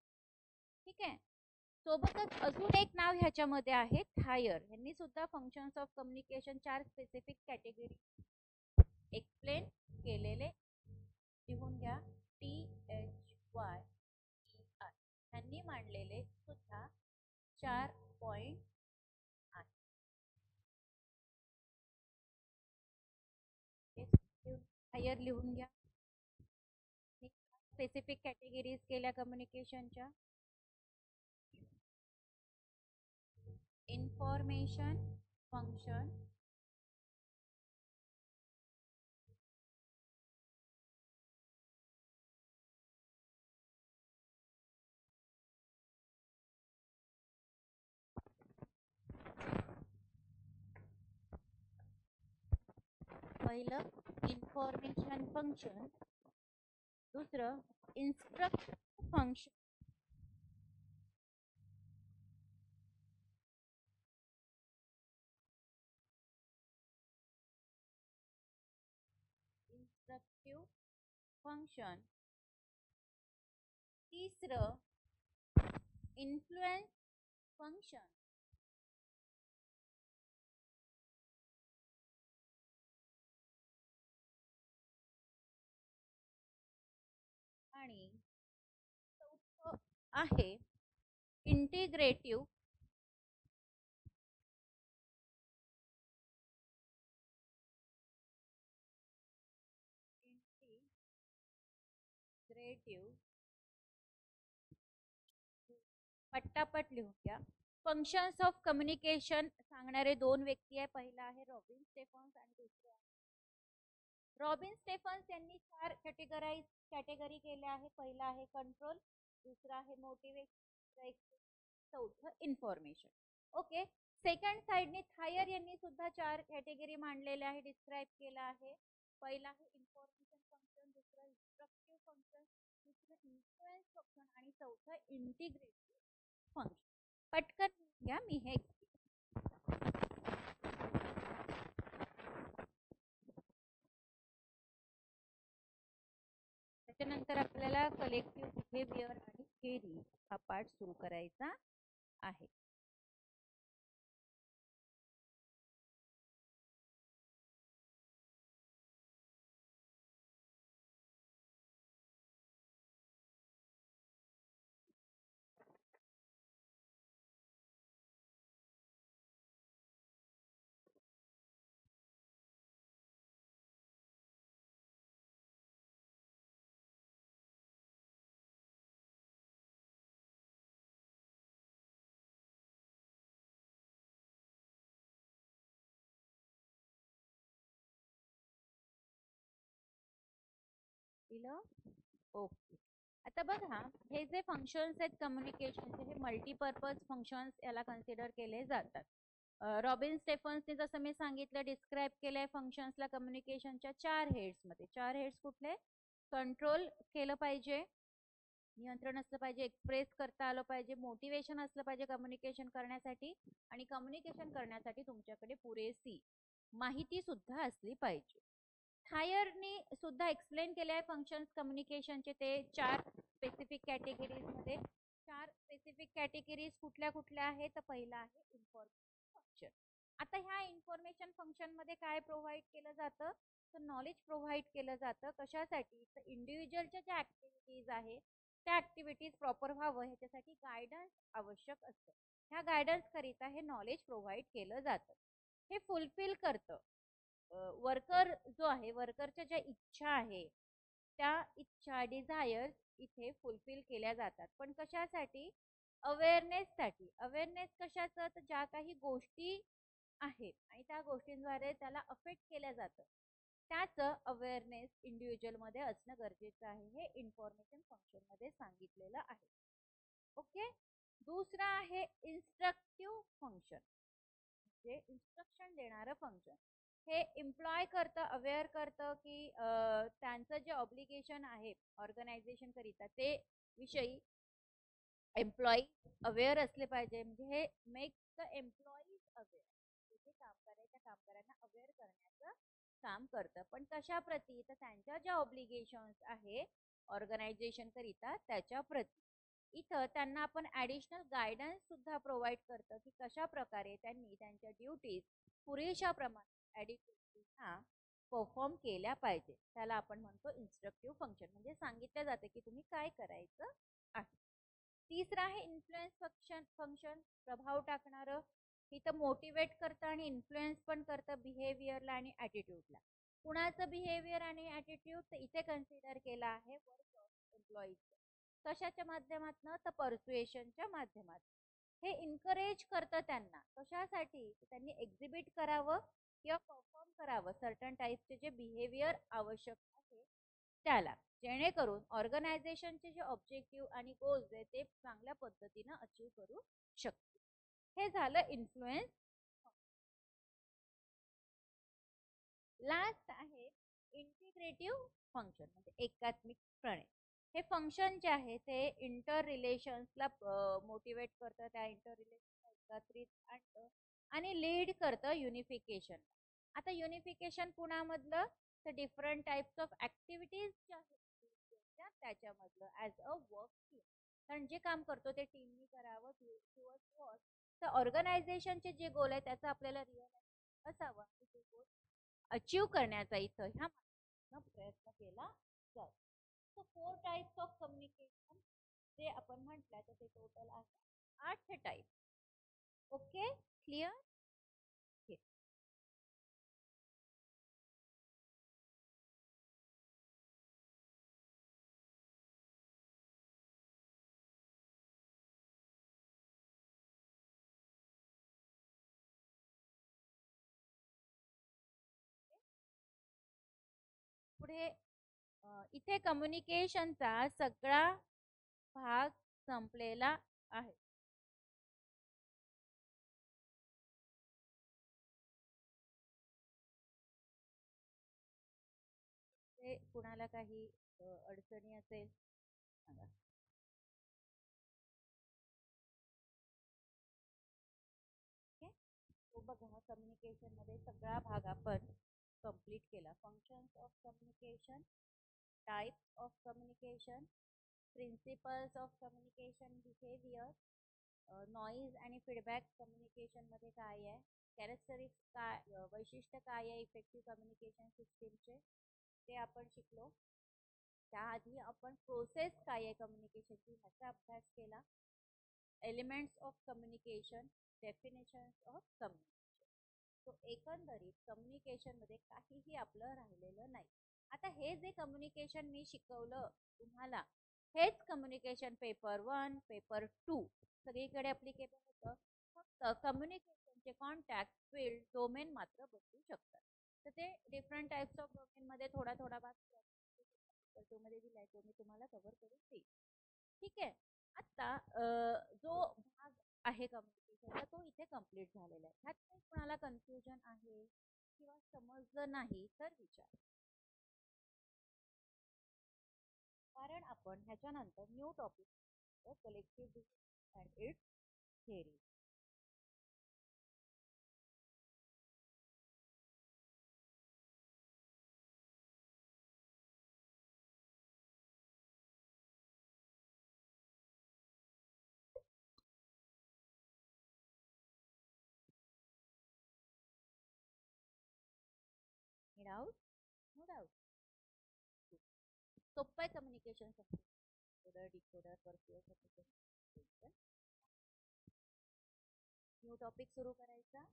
ठीक आहे. सोबतच अजून एक नाव ह्याच्यामध्ये आहे थायर. यांनी सुद्धा फंक्शन्स ऑफ कम्युनिकेशन चार स्पेसिफिक कॅटेगरी एक्सप्लेन केलेले. लिहून घ्या THYER. यांनी मांडलेले सुद्धा चार पॉइंट थायर लिहून घ्या. स्पेसिफिक कॅटेगरीज केल्या कम्युनिकेशनच्या. इन्फॉर्मेशन फंक्शन, पहिलं इन्फॉर्मेशन फंक्शन, दुसरं इन्स्ट्रक्ट फंक्शन, इंस्ट्रक्टिव्ह फंक्शन, तिसरं इन्फ्लुएन्स फंक्शन, आणि चौथं आहे इंटिग्रेटिव्ह रिलेटिव्ह, पट्टापट लिहून घ्या. फंक्शन्स ऑफ कम्युनिकेशन सांगणारे दोन व्यक्ती आहे. पहिला आहे रॉबिन स्टेफन्स आणि दुसरे आहे रॉबिन स्टेफन्स. यांनी 4 कॅटेगरी केले आहे. पहिला आहे कंट्रोल, दुसरा आहे मोटिवेशन, चौथं इन्फॉर्मेशन. ओके. सेकंड साइडने थायर यांनी सुद्धा 4 कॅटेगरी मांडलेले आहे, डिस्क्राईब केला आहे. पहिला आहे इन्फॉर्मेशन फंक्शन, दुसरं इन्स्ट्रक्टिव्ह फंक्शन, तिसरं इन्फ्लुएन्स फंक्शन आणि चौथं इंटिग्रेटिव्ह फंक्शन. पटकन घ्या, मी हे त्याच्यानंतर आपल्याला कलेक्टिव्ह बिहेवियर आणि थेअरी हा पार्ट सुरू करायचा आहे. ओके. आता बघा, हे जे फंक्शन्स आहेत कम्युनिकेशनचे, हे मल्टीपर्पज फंक्शन्स याला कन्सिडर केले जातात. रॉबिन स्टेफन्सने जसं मी सांगितलं, डिस्क्राईब केलंय फंक्शन्सला कम्युनिकेशनच्या 4 हेड्स मध्ये. 4 हेड्स कुठले? कंट्रोल केलं पाहिजे, नियंत्रण असलं पाहिजे, एक्सप्रेस करता आलं पाहिजे, मोटिवेशन असलं पाहिजे कम्युनिकेशन करण्यासाठी, आणि कम्युनिकेशन करण्यासाठी तुमच्याकडे पुरेशी माहिती सुद्धा असली पाहिजे. थायरनी सुद्धा एक्सप्लेन केले आहे फंक्शन्स कम्युनिकेशनचे, ते 4 स्पेसिफिक कॅटेगरीज मध्ये. 4 स्पेसिफिक कॅटेगरीज कुठल्या कुठल्या आहेत? तर पहिला आहे इन्फॉर्मेशन फंक्शन. आता ह्या इन्फॉर्मेशन फंक्शन मध्ये काय प्रोव्हाइड केलं जातं? तर नॉलेज प्रोव्हाइड केलं जातं. कशासाठी? तर इंडिव्हिज्युअलच्या ज्या ऍक्टिव्हिटीज आहे त्या ऍक्टिव्हिटीज प्रॉपर व्हावं ह्याच्यासाठी गायडन्स आवश्यक असतं. ह्या गायडन्स करिता हे नॉलेज प्रोव्हाइड केलं जातं. हे फुलफिल करतं वर्कर जो आहे, वर्करच्या ज्या इच्छा आहे त्या इच्छा, डिझायर्स इथे फुलफिल केल्या जातात. पण कशासाठी? अवेअरनेससाठी. अवेअरनेस कशाचं? तर ज्या काही गोष्टी आहेत आणि त्या गोष्टींद्वारे त्याला अफेक्ट केल्या जातं त्याचं अवेअरनेस इंडिव्हिज्युअल मध्ये असणं गरजेचं आहे. हे इन्फॉर्मेशन फंक्शन मध्ये सांगितलेलं आहे. ओके. दुसरा आहे इन्स्ट्रक्टिव्ह फंक्शन, म्हणजे इन्स्ट्रक्शन देणारं फंक्शन. हे एम्प्लॉय करतं, अवेअर करतं की त्यांचं जे ऑब्लिगेशन आहे ऑर्गनायझेशन करिता ते विषयी एम्प्लॉई अवेअर असले पाहिजे. म्हणजे हे मेक द एम्प्लॉईज अवेअर, जे कामगार आहे त्या कामगारांना अवेअर करण्याचं काम करतं. पण कशा प्रती? तर त्यांच्या ज्या ऑब्लिगेशन्स आहे ऑर्गनायझेशन करिता त्याच्या प्रती. इथं त्यांना आपण ऍडिशनल गायडन्स सुद्धा प्रोव्हाइड करतं की कशा प्रकारे त्यांनी त्यांच्या ड्युटीज पुरेशा प्रमाणात ऍडिक्वेटली हा परफॉर्म केल्या पाहिजे. त्याला आपण म्हणतो इन्स्ट्रक्टिव्ह फंक्शन, म्हणजे सांगितलं जाते की तुम्ही काय करायचं आहे. तिसरं आहे इन्फ्लुएन्स फंक्शन, प्रभाव टाकणारं. इथं मोटिवेट करतं आणि इन्फ्लुएन्स पण करतं बिहेवियरला आणि ॲटिट्यूडला. कुणाचं बिहेवियर आणि ॲटिट्यूड? तर इथे कन्सिडर केला आहे वर्क ऑफ एम्प्लॉईज. कशाच्या माध्यमातून? तर पर्सुएशनच्या माध्यमातून. हे इन्करेज करतं त्यांना. कशासाठी? त्यांनी एक्झिबिट करावं किंवा परफॉर्म करावं सर्टन टाईपचे जे बिहेवियर आवश्यक आहे त्याला, जेणेकरून ऑर्गनायझेशनचे जे ऑब्जेक्टिव्ह आणि गोल्स आहे ते चांगल्या पद्धतीनं अचीव करू शकते. हे झालं इन्फ्लुएन्स. लास्ट आहे इंटिग्रेटिव्ह फंक्शन, म्हणजे एकात्मिक प्रणय. हे फंक्शन जे आहे ते इंटर रिलेशन्सला मोटिवेट करतं, त्या इंटर रिलेशनला एकत्रित आणतं आणि लीड करतं युनिफिकेशन. आता युनिफिकेशन कुणामधलं? तर डिफरंट टाइप्स ऑफ ऍक्टिव्हिटीज ज्या आहेत त्याच्यामधलं ऍज अ वर्क टीम. कारण जे काम करतो ते टीमनी करावं तर ऑर्गनायझेशनचे जे गोल आहे त्याचा आपल्याला रिअलाइज असावा, ते गोल अचीव करण्याचा इथं ह्या माध्यमातून प्रयत्न केला जातो. सो 4 टाइप्स ऑफ कम्युनिकेशन जे आपण म्हटलं तर ते टोटल आहे 8 टाइप. Okay, clear? पुढे इथे कम्युनिकेशनचा सगळा भाग संपलेला आहे. कुणाला काही अडचणी असेल सांगा. तो बघा कम्युनिकेशन मध्ये सगळा भाग आपण कंप्लीट केला. Functions of communication, types of communication, principles of communication behaviour, noise आणि फीडबॅक कम्युनिकेशन मध्ये काय आहे, कॅरेक्टरिस्टिक्स काय, वैशिष्ट्य काय आहे इफेक्टिव्ह कम्युनिकेशन सिस्टीमचे ते आपण शिकलो. त्याआधी आपण प्रोसेस काय आहे कम्युनिकेशनची ह्याचा अभ्यास केला. Elements of communication, definitions of communication. तो एकंदरीत कम्युनिकेशन मध्ये काहीही आपलं राहिलेलं नाही. आता हे जे कम्युनिकेशन मी शिकवलं तुम्हाला हेच कम्युनिकेशन पेपर 1 पेपर 2 सगळीकडे ॲप्लिकेबल होतं. फक्त कम्युनिकेशनचे कॉन्टॅक्ट फील्ड डोमेन मात्र बदलू शकतात. तर ते डिफरंट टाइप्स ऑफ डोमेन मध्ये थोडा थोडा भाग पेपर 2 मध्ये दिलाय तो मी तुम्हाला कव्हर करून देईन. ठीक आहे. आता जो भाग आहे कम्युनिकेशनचा तो इथे कंप्लीट झालेला आहे. ह्यात काही कोणाला कन्फ्युजन आहे किंवा समजलं नाही तर विचार. कारण आपण ह्याच्यानंतर new topic collective and its theory. Doubt? No doubt. सोपं आहे कम्युनिकेशन डिकोडर डिकोडर परफ्युअर कम्युनिकेशन. न्यू टॉपिक सुरू करायचा.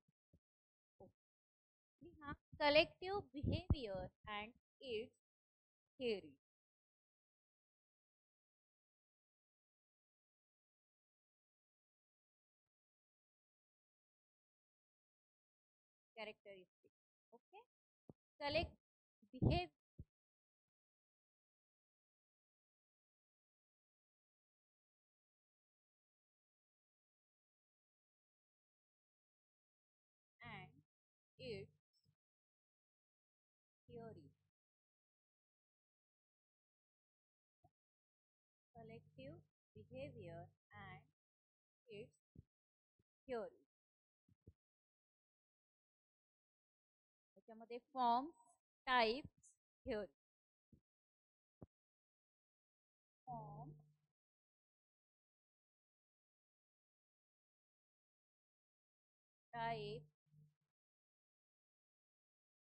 लिहा collective behaviour and its theory. Characteristic. Okay. Collect behave and its theory. Collective behavior and its theory. त्याच्यामध्ये forms, types, theory. Form, type,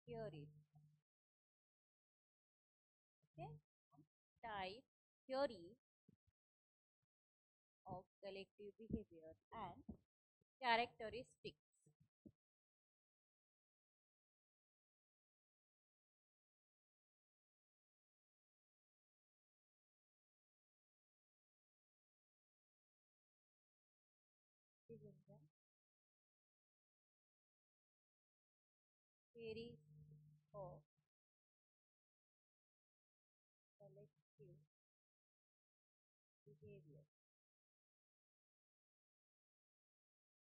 theory. Okay. Type, theory of collective behavior and characteristics. Theories of collective behavior.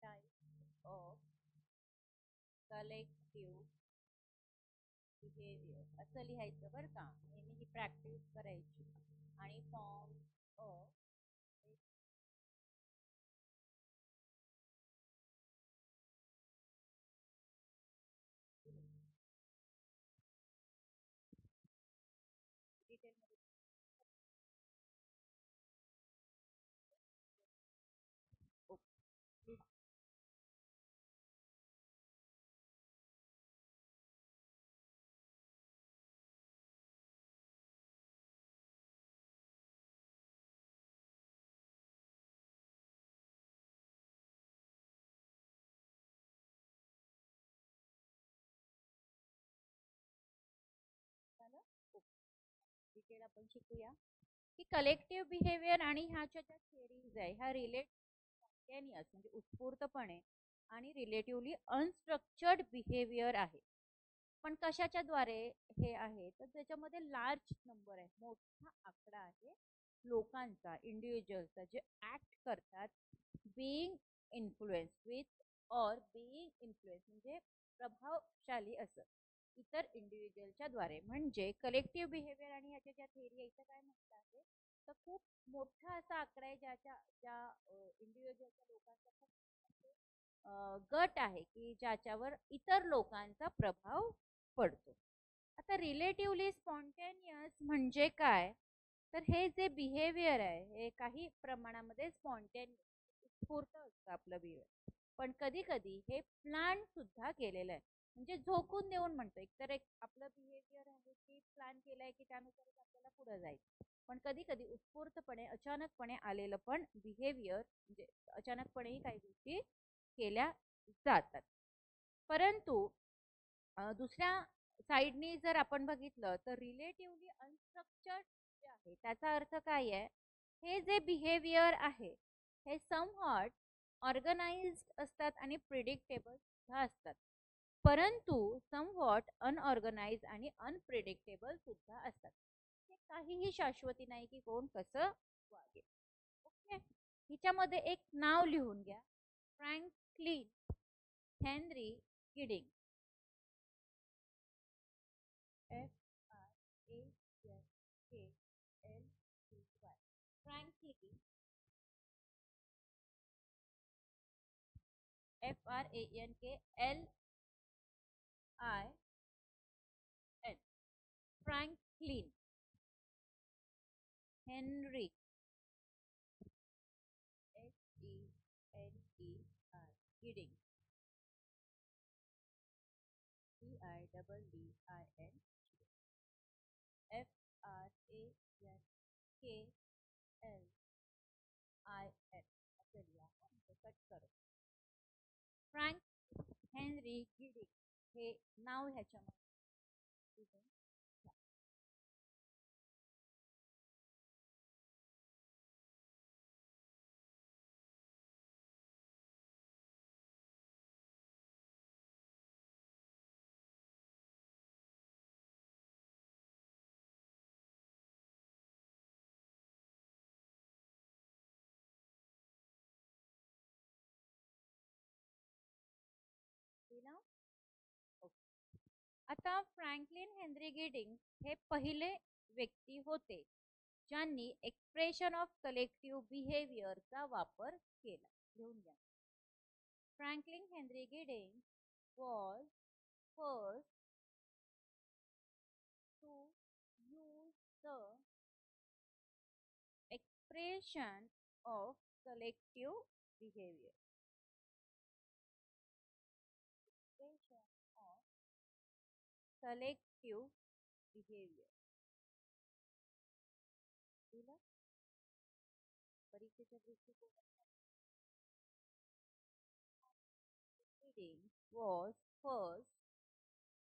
Type of collective behavior असं लिहायचं बरं का. नेहमी ही practice करायची. आणि form of detail मध्ये detail आपण शिकूया की कलेक्टिव्ह बिहेवियर आणि ह्याच्या ज्या थिअरीज आहे ह्या रिलेट स्पॉन्टेनियस म्हणजे उत्स्फूर्तपणे आणि रिलेटिव्हली अनस्ट्रक्चर्ड बिहेवियर आहे. पण कशाच्या द्वारे हे आहे तर त्याच्यामध्ये लार्ज नंबर आहे, मोठा आकडा आहे लोकांचा, इंडिव्हिज्युअलचा जे ऍक्ट करतात बीइंग इन्फ्लुएन्स विथ और बीइंग इन्फ्लुएन्स म्हणजे प्रभावशाली असं इतर इंडिव्हिज्युअलच्या द्वारे. म्हणजे कलेक्टिव्ह बिहेवियर आणि ह्याच्या ज्या थेअरी आहे काय म्हणतात आहे तर खूप मोठा असा आकडा आहे ज्या इंडिव्हिज्युअलच्या लोकांचा खूप गट आहे की ज्याच्यावर इतर लोकांचा प्रभाव पडतो. आता रिलेटिव्हली स्पॉन्टेनियस म्हणजे काय तर हे जे बिहेवियर आहे हे काही प्रमाणामध्ये स्पॉन्टेनियस उत्स्फूर्त असतं आपलं बिहेवियर, पण कधी कधी हे प्लॅन सुद्धा केलेलं आहे. म्हणजे झोकून देऊन म्हणतो एकतर एक आपलं बिहेवियर आहे की प्लॅन केलंय की त्यानुसारच आपल्याला पुढे जायचं, पण कधी कधी उत्स्फूर्तपणे अचानकपणे आलेलं पण बिहेवियर म्हणजे अचानकपणेही काही गोष्टी केल्या जातात. परंतु दुसऱ्या साइडनी जर आपण बघितलं तर रिलेटिव्हली अनस्ट्रक्चर्ड जे आहे त्याचा अर्थ काय आहे, हे जे बिहेवियर आहे हे समव्हॉट ऑर्गनाइज्ड असतात आणि प्रिडिक्टेबल सुद्धा असतात, परंतु समव्हॉट अनऑर्गनाइज आणि अनप्रिडिक्टेबल सुद्धा असतात. हे काहीही शाश्वती नाही की कोण कसं वागेल. ओके, हिच्यामध्ये एक नाव लिहून घ्या, Franklin Henry गिडिंग. FRANKLIN. Franklin FRANKLIN Franklin Henry HENRI गिडिंग GIDDIN FRANKLIN असं लिहा, कट करो. फ्रँक हेनरी गिडिंग हे नाव ह्याच्यामध्ये लिहून घ्या. लिहिलं? ओके. आता फ्रँकलिन हेनरी गिडिंग हे पहिले व्यक्ती होते ज्यांनी एक्सप्रेशन ऑफ कलेक्टिव्ह बिहेवियरचा वापर केला. लिहून घ्या. Franklin Henry गिडिंग was first to use the expression of collective behavior. Expression of collective behavior. दिलं? परीक्षेच्या दृष्टिकोनातून was first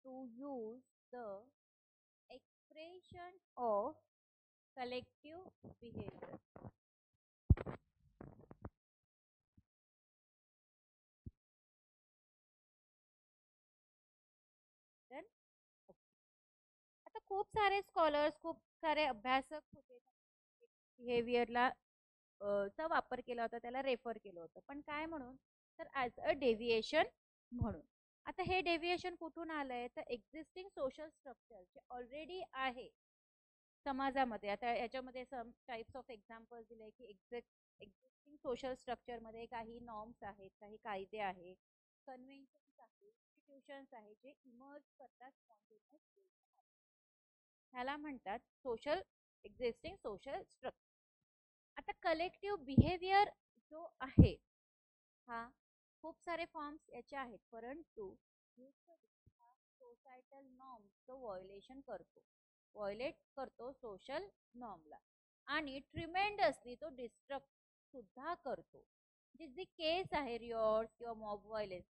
to use the expression of collective behavior. Then, आता खूप सारे स्कॉलर्स खूप सारे अभ्यासक होते बिहेवियरला चा वापर केला होता, त्याला रेफर केलं होतं, पण काय म्हणून तर ॲज अ डेव्हिएशन म्हणून. आता हे डेव्हिएशन कुठून आलंय तर एक्झिस्टिंग सोशल स्ट्रक्चर जे ऑलरेडी आहे समाजामध्ये. आता याच्यामध्ये सम टाइप्स ऑफ एक्झाम्पल्स दिले की एक्झिस्टिंग सोशल स्ट्रक्चरमध्ये काही नॉर्म्स आहेत, काही कायदे आहेत, कन्व्हेन्शन्स आहेत, इन्स्टिट्यूशन्स आहेत जे इमर्ज करतात स्पॉन्टेनियस. ह्याला म्हणतात सोशल एक्झिस्टिंग सोशल स्ट्रक्चर. आता कलेक्टिव्ह बिहेवियर जो आहे हा खूप सारे फॉर्म्स याचे आहेत, परंतु सोसायटल नॉर्म्सचं व्हायोलेट करतो सोशल नॉर्मला, आणि ट्रिमेंडसली तो डिस्ट्रक्ट सुद्धा करतो. म्हणजे जी केस आहे रिऑर्ड्स किंवा मॉब व्हायलेन्स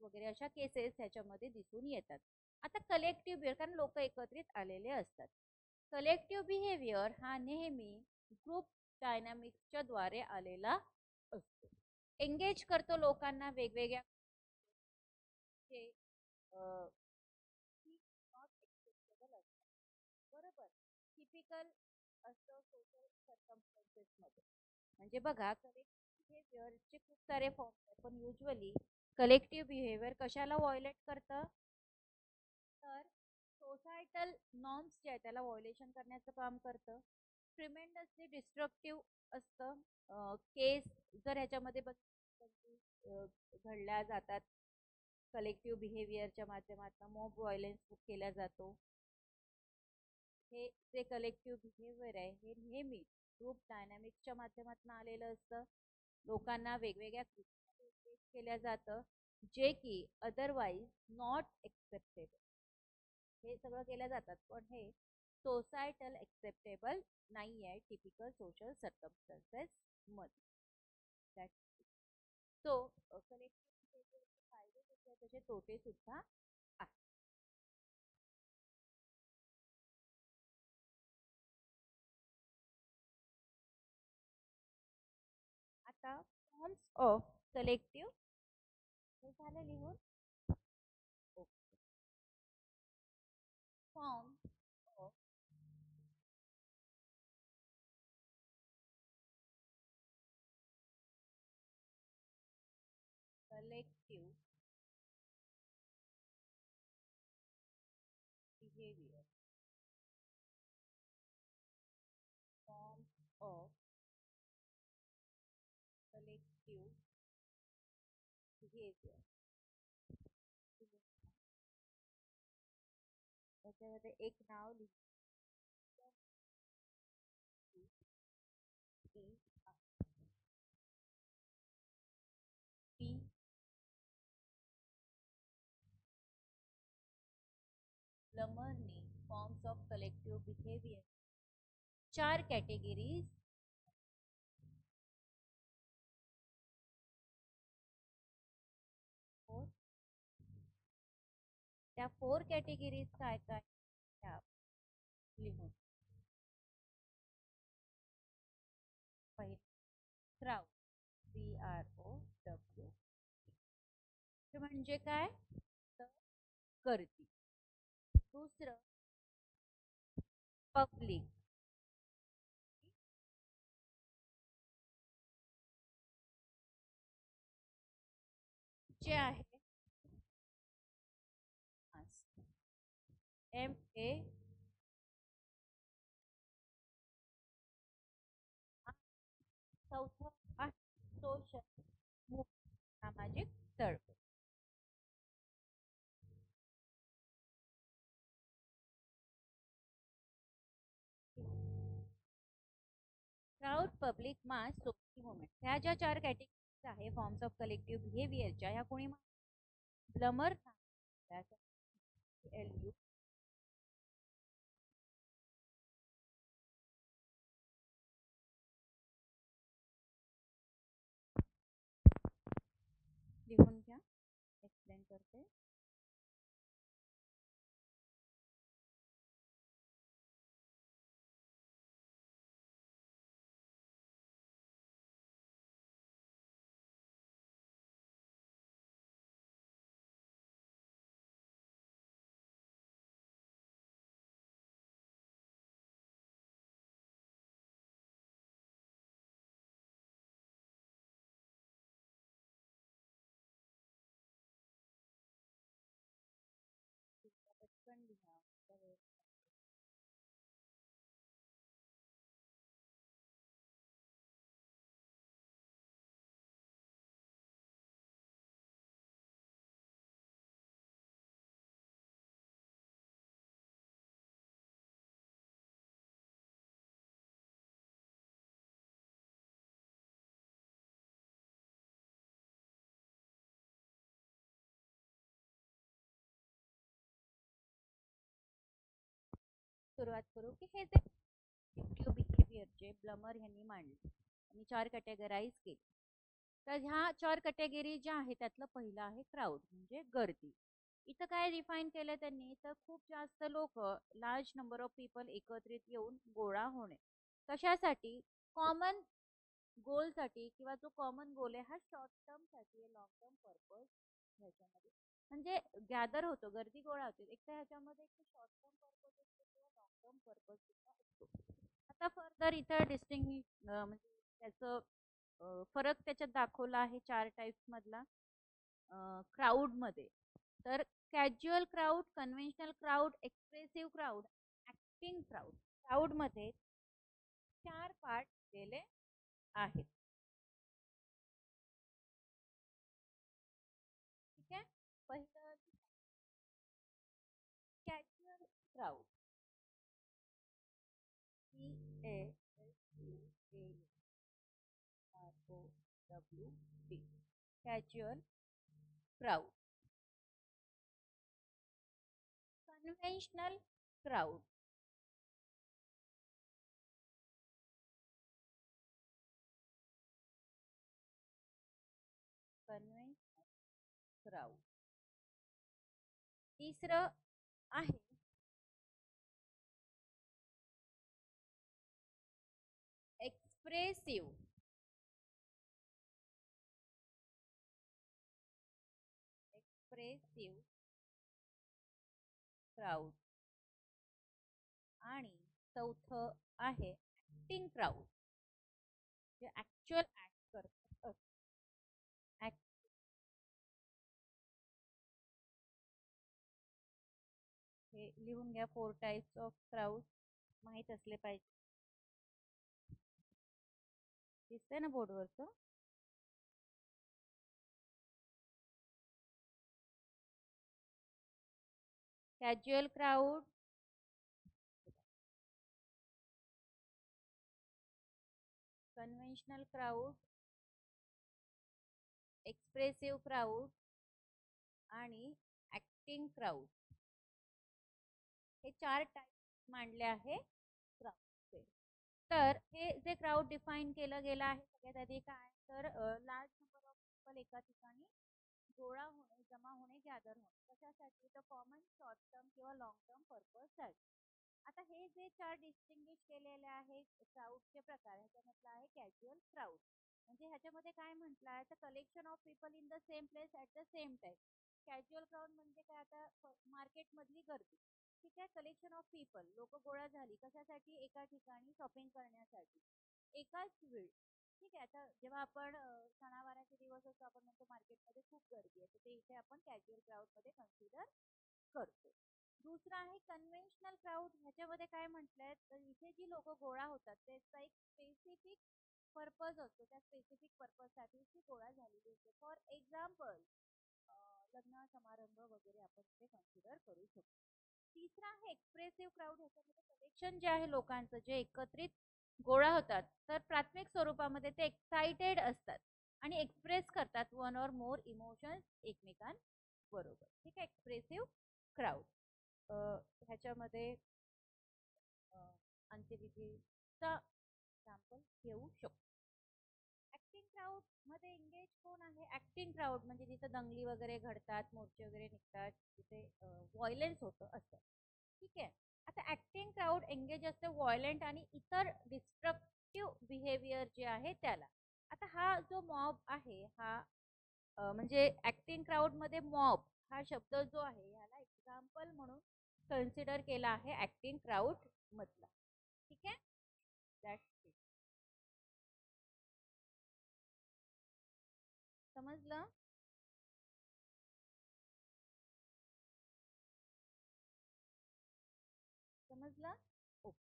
वगैरे अशा केसेस ह्याच्यामध्ये दिसून येतात. आता कलेक्टिव्ह बिहेवियर कारण लोक एकत्रित आलेले असतात. कलेक्टिव्ह बिहेवियर हा नेहमी ग्रुप डायनामिक्सच्या द्वारे आलेला असतो. एंगेज करतो लोकांना वेगवेगळ्या जे नॉट एक्सेप्टेबल असतात. बरोबर. टिपिकल असतं सोशल सर्कमस्टन्सेस मध्ये. म्हणजे बघा कलेक्टिव्ह बिहेवियरचे खूप सारे फॉर्म आहेत पण युजली कलेक्टिव्ह बिहेवियर कशाला व्हायोलेट करतं तर सोसायटल नॉर्म्स जे आहेत त्याला व्हायोलेशन करण्याचं काम करतं. ट्रिमेंडसली डिस्ट्रक्टिव्ह असतं. केस जर ह्याच्यामध्ये घडल्या जातात कलेक्टिव्ह बिहेवियरच्या माध्यमातून मॉब व्हायलेन्स केला जातो. हे जे कलेक्टिव्ह बिहेवियर आहे हे नेहमी ग्रुप डायनॅमिक्सच्या माध्यमातून आलेलं असतं. लोकांना वेगवेगळ्या कृत्यात केल्या जातं जे की अदरवाईज नॉट एक्सेप्टेबल. हे सगळं केल्या जातात पण हे सोसायटल एक्सेप्टेबल नाही आहे टिपिकल सोशल सर्कमस्टन्सेस मध्ये. सो कलेक्टिव्ह बिहेवियरचे फायदे कसे आहेत त्याचे तोटे सुद्धा आहेत. आता फॉर्म्स ऑफ कलेक्टिव्ह हे झालं लिहून. Form of collective behaviour. Forms of collective behavior. त्याच्यामध्ये एक नाव लिहिलं पी प्लमरने forms of collective behaviour 4 categories त्या 4 कॅटेगरीज काय काय त्या लिहून. पहिली क्राउड CROW म्हणजे काय तर गर्दी. दुसरं पब्लिक जे आहे MA चौथं आहे सोशल सामाजिक चळवळ. क्राऊड पब्लिक मास सोशल मुवमेंट ह्या ज्या 4 कॅटेगरीज आहे फॉर्म्स ऑफ कलेक्टिव्ह बिहेवियरच्या ह्या कोणी ब्लमर LU लिहून घ्या. एक्सप्लेन करते. पटकन लिहा. सुरुवात करू की हे जे कलेक्टिव्ह बिहेवियरचे ब्लमर यांनी मांडले आणि 4 कॅटेगराईज केले. तर ह्या 4 कॅटेगरी ज्या आहेत त्यातलं पहिलं आहे क्राऊड म्हणजे गर्दी. इथं काय डिफाईन केलं त्यांनी तर खूप जास्त लोक लार्ज नंबर ऑफ पीपल एकत्रित येऊन गोळा होणे कशासाठी कॉमन गोलसाठी किंवा जो कॉमन गोल आहे हा शॉर्ट टर्म साठी लॉंग टर्म पर्पज ह्याच्यामध्ये म्हणजे गॅदर होतो, गर्दी गोळा होते. एक तर ह्याच्यामध्ये एक शॉर्ट टर्म पर्पज असतो किंवा लॉंग टर्म पर्पज सुद्धा असतो. आता फर्दर इथं डिस्टिंग्विश म्हणजे त्याचं फरक त्याच्यात दाखवला आहे 4 टाइप्स मधला क्राऊड मध्ये. तर casual crowd, conventional crowd, expressive crowd, acting crowd. Crowd मध्ये 4 पार्ट दिलेले आहेत. ठीक आहे. पहिलं casual crowd, CASUALCROWD, casual crowd. Conventional crowd, conventional crowd. तिसरं आहे एक्सप्रेसिव्ह, एक्सप्रेसिव्ह क्राऊड. आणि चौथं आहे ऍक्टिंग क्राऊड, जे ऍक्च्युअल ऍक्ट करतात. हे लिहून घ्या, 4 टाइप्स ऑफ क्राऊड माहित असले पाहिजे. दिसतंय ना बोर्डवरचं? Casual crowd, conventional crowd, expressive crowd आणि ऍक्टिंग क्राऊड. हे 4 टाइप मांडले आहे क्राऊडचे. तर हे जे क्राऊड डिफाईन केलं गेलं आहे सगळ्यात आधी काय, तर लार्ज नंबर ऑफ पीपल एका ठिकाणी गोळा होणे, जमा होणे, गॅदर होणे. कशासाठी? तर कॉमन, शॉर्ट टर्म किंवा लॉंग टर्म पर्पज साठी. आता हे जे 4 डिस्टिंग्विश केलेले आहे क्राऊडचे प्रकार, ह्याच्यामधला आहे कॅज्युअल क्राऊड. म्हणजे ह्याच्यामध्ये काय म्हटलं आहे, तर collection of people in the same place at the same time. Casual crowd म्हणजे काय, आता मार्केट मधली गर्दी. ठीक आहे. कलेक्शन ऑफ पीपल, लोक गोळा झाली कशासाठी, एका ठिकाणी शॉपिंग करण्यासाठी एकाच वेळी. ठीक आहे. आता जेव्हा आपण सणावाराचे दिवस असतो, आपण म्हणतो मार्केटमध्ये खूप गर्दी आहे, तर ते इथे आपण कॅज्युअल क्राऊड मध्ये कन्सिडर करतो. दुसरा आहे कन्व्हेन्शनल क्राऊड. ह्याच्यामध्ये काय म्हटलंय, तर इथे जी लोक गोळा होतात त्याचा एक स्पेसिफिक पर्पज असतो, त्या स्पेसिफिक पर्पज साठी ती गोळा झालेली असते. फॉर एक्झाम्पल लग्न समारंभ वगैरे आपण इथे कन्सिडर करू शकतो. तिसरा आहे एक्सप्रेसिव्ह क्राऊड. ह्याच्यामध्ये कलेक्शन जे आहे लोकांचं, जे एकत्रित गोळा होतात, तर प्राथमिक स्वरूपामध्ये ते एक्साइटेड असतात आणि एक्सप्रेस करतात वन ऑर मोर इमोशन्स एकमेकांबरोबर. ठीक आहे. Expressive crowd. ह्याच्यामध्ये अंत्यविधीचा एक्झाम्पल घेऊ शकतो. ऍक्टिंग क्राऊड मध्ये एंगेज कोण आहे? ऍक्टिंग क्राऊड म्हणजे जिथं दंगली वगैरे घडतात, मोर्चे वगैरे निघतात, तिथे व्हायलेन्स होतं असं. ठीक आहे. आता ऍक्टिंग क्राऊड एंगेज असते व्हायलेंट आणि इतर डिस्ट्रक्टिव्ह बिहेवियर जे आहे त्याला. आता हा जो मॉब आहे हा म्हणजे ऍक्टिंग क्राऊड मध्ये मॉब हा शब्द जो आहे ह्याला एक्झाम्पल म्हणून कन्सिडर केला आहे ऍक्टिंग क्राऊड मधला. ठीक आहे. That's it. समजलं? समजलं? ओके.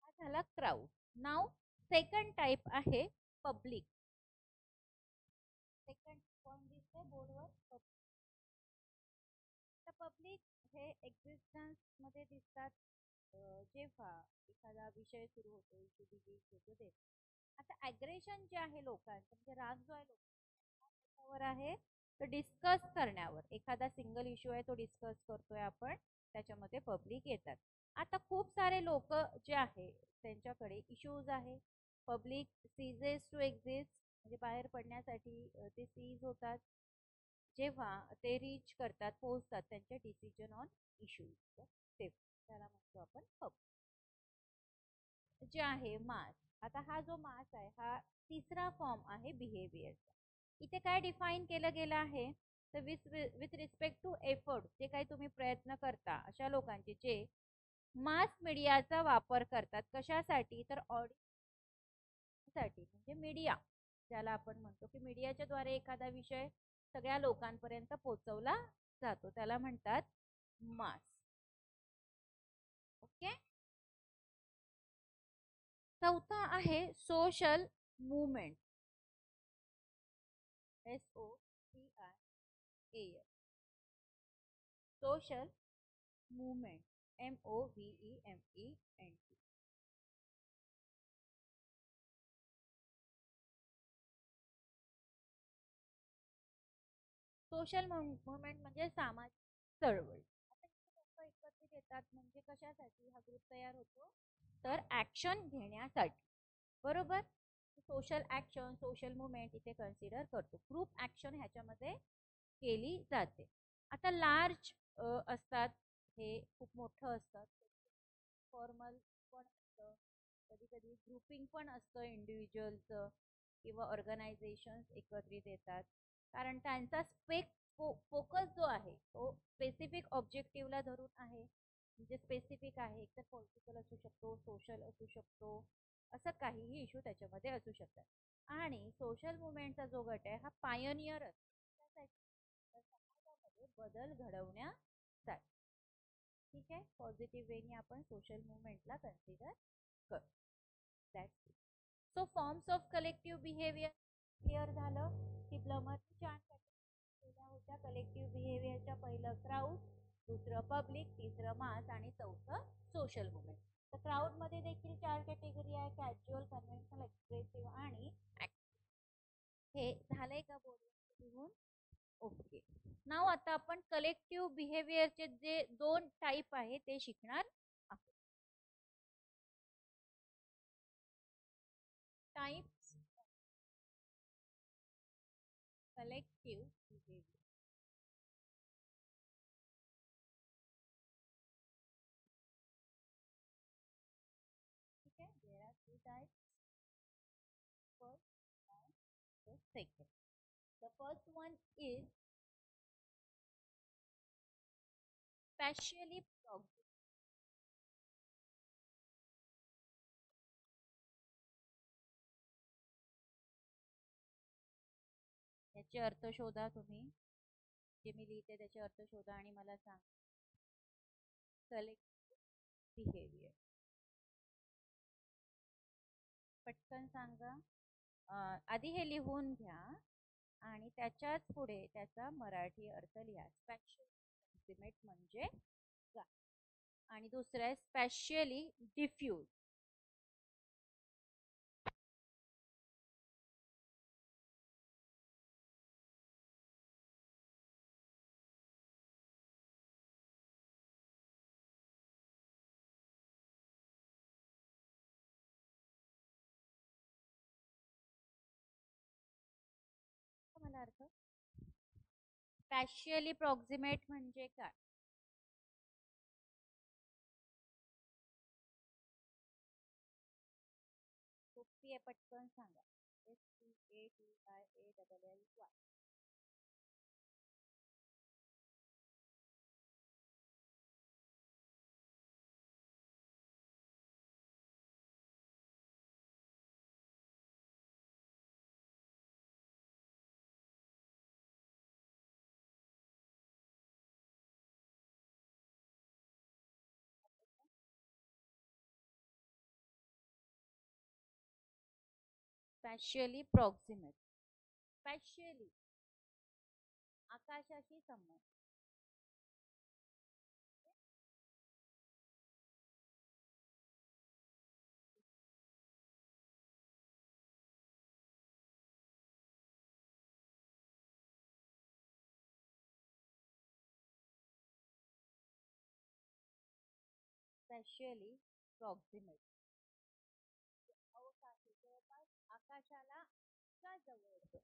हा झाला क्राऊड. नाव सेकंड टाइप आहे पब्लिक. सेकंड पॉइंट दिसतोय बोर्डवर. तर पब्लिक हे एक्झिस्टन्स मध्ये दिसतात जेव्हा एखादा विषय सुरू होतो, इशू डिबेट होतो ते. आता अग्रेशन जे आहे लोकांचं, म्हणजे राग जो आहे लोकांवर आहे, तर डिस्कस करण्यावर. एखादा सिंगल इश्यू आहे तो डिस्कस करतोय आपण, त्याच्यामध्ये पब्लिक येतात. आता खूप सारे लोक जे आहे त्यांच्याकडे इश्यूज आहे. पब्लिक सीजेस टू एक्झिस्ट, म्हणजे बाहेर पडण्यासाठी ते सीज होतात जेव्हा ते रीच करतात, पोहोचतात त्यांच्या डिसिजन ऑन इश्यूज. ते त्याला म्हणतो आपण पब्लिक. जे आहे मास. आता हा जो मास आहे हा तिसरा फॉर्म आहे बिहेवियरचा. इथे काय डिफाईन केलं गेलं आहे, तर विथ रिस्पेक्ट टू एफर्ट, जे काही तुम्ही प्रयत्न करता अशा लोकांचे जे मास मीडियाचा वापर करतात कशासाठी, तर ऑडिओसाठी, म्हणजे मीडिया ज्याला आपण म्हणतो की मीडियाच्या द्वारे एखादा विषय सगळ्या लोकांपर्यंत पोहोचवला जातो त्याला म्हणतात मास. ओके. चौथा आहे social movement. SOCIAL, social movement, MOVEMENT. Social movement म्हणजे सामाजिक चळवळ. आता इथे लोक एकत्रित येतात म्हणजे कशासाठी हा ग्रुप तयार होतो, तर ऍक्शन घेण्यासाठी. बरोबर. सोशल ऍक्शन, सोशल मुवमेंट इथे कन्सिडर करतो. ग्रुप ऍक्शन ह्याच्यामध्ये केली जाते. आता लार्ज असतात, हे खूप मोठं असतात, फॉर्मल पण असतं, कधी कधी ग्रुपिंग पण असतं इंडिव्हिज्युअलचं किंवा ऑर्गनायझेशन्स एकत्रित येतात कारण त्यांचा फोकस जो आहे तो स्पेसिफिक ऑब्जेक्टिव्हला धरून आहे. म्हणजे स्पेसिफिक आहे, एक तर पॉलिटिकल असू शकतो, सोशल असू शकतो, असं काहीही इश्यू त्याच्यामध्ये असू शकतात. आणि सोशल मुवमेंटचा जो गट आहे हा पायोनियर असतो, त्यासाठी समाजामध्ये बदल घडवण्यासाठी. ठीक आहे. पॉझिटिव्ह वेनी आपण सोशल मुवमेंटला कन्सिडर करू. That's it. So forms of collective behaviour clear झालं की ब्लमरने 4 केल्या होत्या कलेक्टिव्ह बिहेवियरच्या. पहिलं क्राऊड, दुसरं पब्लिक, तिसरं मास आणि चौथं सोशल मुवमेंट. तर क्राऊड मध्ये देखील 4 कॅटेगरी आहे, कॅज्युअल, कन्व्हेन्शनल, एक्सप्रेसिव्ह आणि ऍक्टिव्ह. हे झालंय का बोर्ड लिहून? ओके. नाव आता आपण कलेक्टिव्ह बिहेवियरचे जे 2 टाईप आहे ते शिकणार आहोत. Types collective behaviour. ठीक आहे. There are 2 types, first and the second. The first one is spatially proximate. याचे अर्थ शोधा तुम्ही, जे मी लिहिते त्याचे अर्थ शोधा आणि मला सांग. कलेक्टिव्ह बिहेवियर, पटकन सांगा. आधी हे लिहून घ्या आणि त्याच्याच पुढे त्याचा मराठी अर्थ लिहा. स्पॅशियल प्रॉक्सिमेट म्हणजे काय, आणि दुसरं आहे स्पॅशियली डिफ्यूज. मला अर्थ स्पॅशियली प्रॉक्सिमेट म्हणजे काय? सोपी आहे, पटकन सांगा. SPATIALLY. स्पॅशियली प्रॉक्सिमेट, स्पॅशियली आकाशाशी संबंध. स्पॅशियली प्रॉक्सिमेट अवकाशी, जवळपास आकाशाला का जवळ,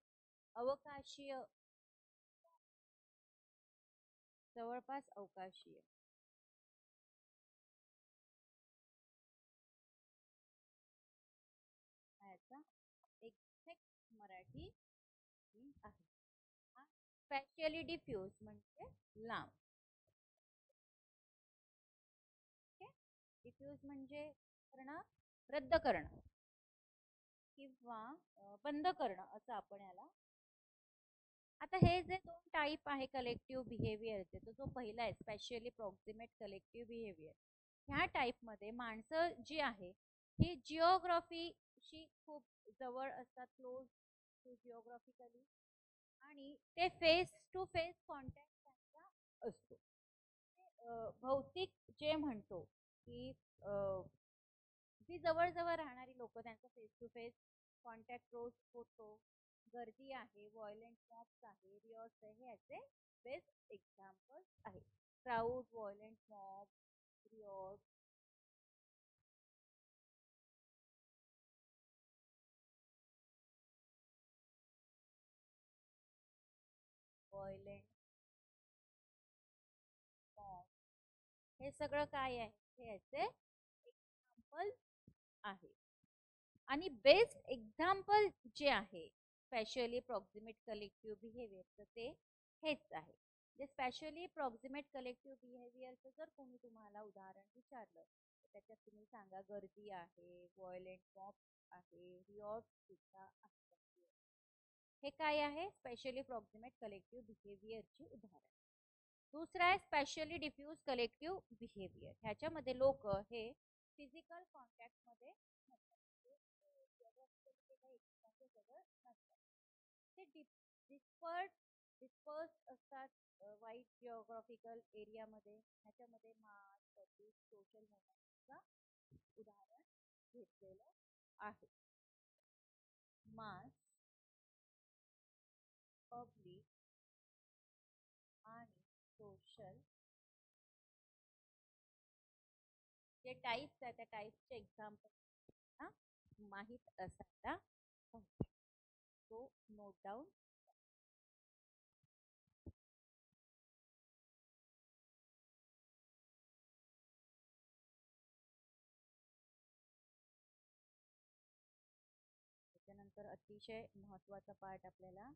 अवकाशीय, जवळपास अवकाशीय. याचा एक्झॅक्ट मराठी मीनिंग आहे. स्पॅशियली डिफ्यूज म्हणजे लांब. डिफ्यूज म्हणजे करणं, रद्द करणं किंवा बंद करणं असं आपण याला. आता हे जे दोन टाईप आहे कलेक्टिव्ह बिहेवियरचे, तो जो पहिला आहे स्पेशली प्रॉक्सिमेट कलेक्टिव्ह बिहेवियर, ह्या टाईपमध्ये माणसं जी आहे ही जिओग्राफीशी खूप जवळ असतात, क्लोज टू जिओग्राफिकली, आणि ते फेस टू फेस कॉन्टॅक्ट त्यांचा असतो. भौतिक जे म्हणतो की जी जवळ जवळ राहणारी लोक त्यांचा फेस टू फेस कॉन्टॅक्ट रोज होतो. गर्दी आहे, व्हायलेंट मॉब्स आहे, रिऑट्स आहे, हे याचे बेस्ट एक्झाम्पल्स आहे. Crowd, violent mob, riot, violent mob, हे सगळं काय आहे, हे याचे एक्झाम्पल आहे. आणि बेस्ट एक्झाम्पल जे आहे स्पेशली प्रॉक्सिमेट कलेक्टिव्ह बिहेवियरचं, ते हेच आहे. जे स्पेशली प्रॉक्सिमेट कलेक्टिव्ह बिहेवियरचं जर कोणी तुम्हाला उदाहरण विचारलं तर त्याच्यात तुम्ही सांगा गर्दी आहे, व्हायलेंट मॉब आहे, रिऑट सुद्धा आहे. हे काय आहे स्पेशली प्रॉक्सिमेट कलेक्टिव्ह बिहेवियरची उदाहरण. दुसरा आहे स्पेशली डिफ्यूज कलेक्टिव्ह बिहेवियर. ह्याच्यामध्ये लोक हे फिजिकल कॉन्टॅक्ट मध्ये नसतात, ते डिस्पर्स असतात वाईड जिओग्राफिकल एरियामध्ये. ह्याच्यामध्ये मास, पब्लिक, सोशल मुवमेंटचा उदाहरण घेतलेलं आहे. मास, पब्लिक आणि सोशल जे टाईप्स आहेत त्या टाईप्सचे एक्झाम्पल माहीत असायला पाहिजे. तो नोट डाऊन. त्याच्यानंतर अतिशय महत्वाचा पार्ट आपल्याला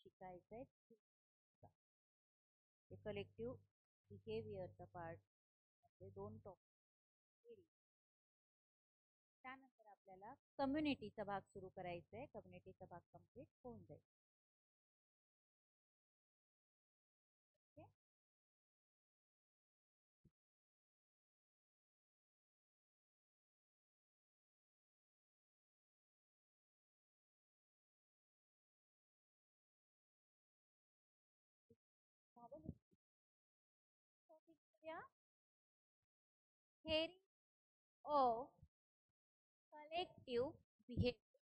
शिकायचा आहे, कलेक्टिव्ह बिहेवियरचा पार्ट म्हणजे दोन टॉपिक. त्यानंतर आपल्याला कम्युनिटीचा भाग सुरू करायचा आहे. कम्युनिटीचा भाग कम्प्लीट होऊन जाईल. Theory of collective behavior.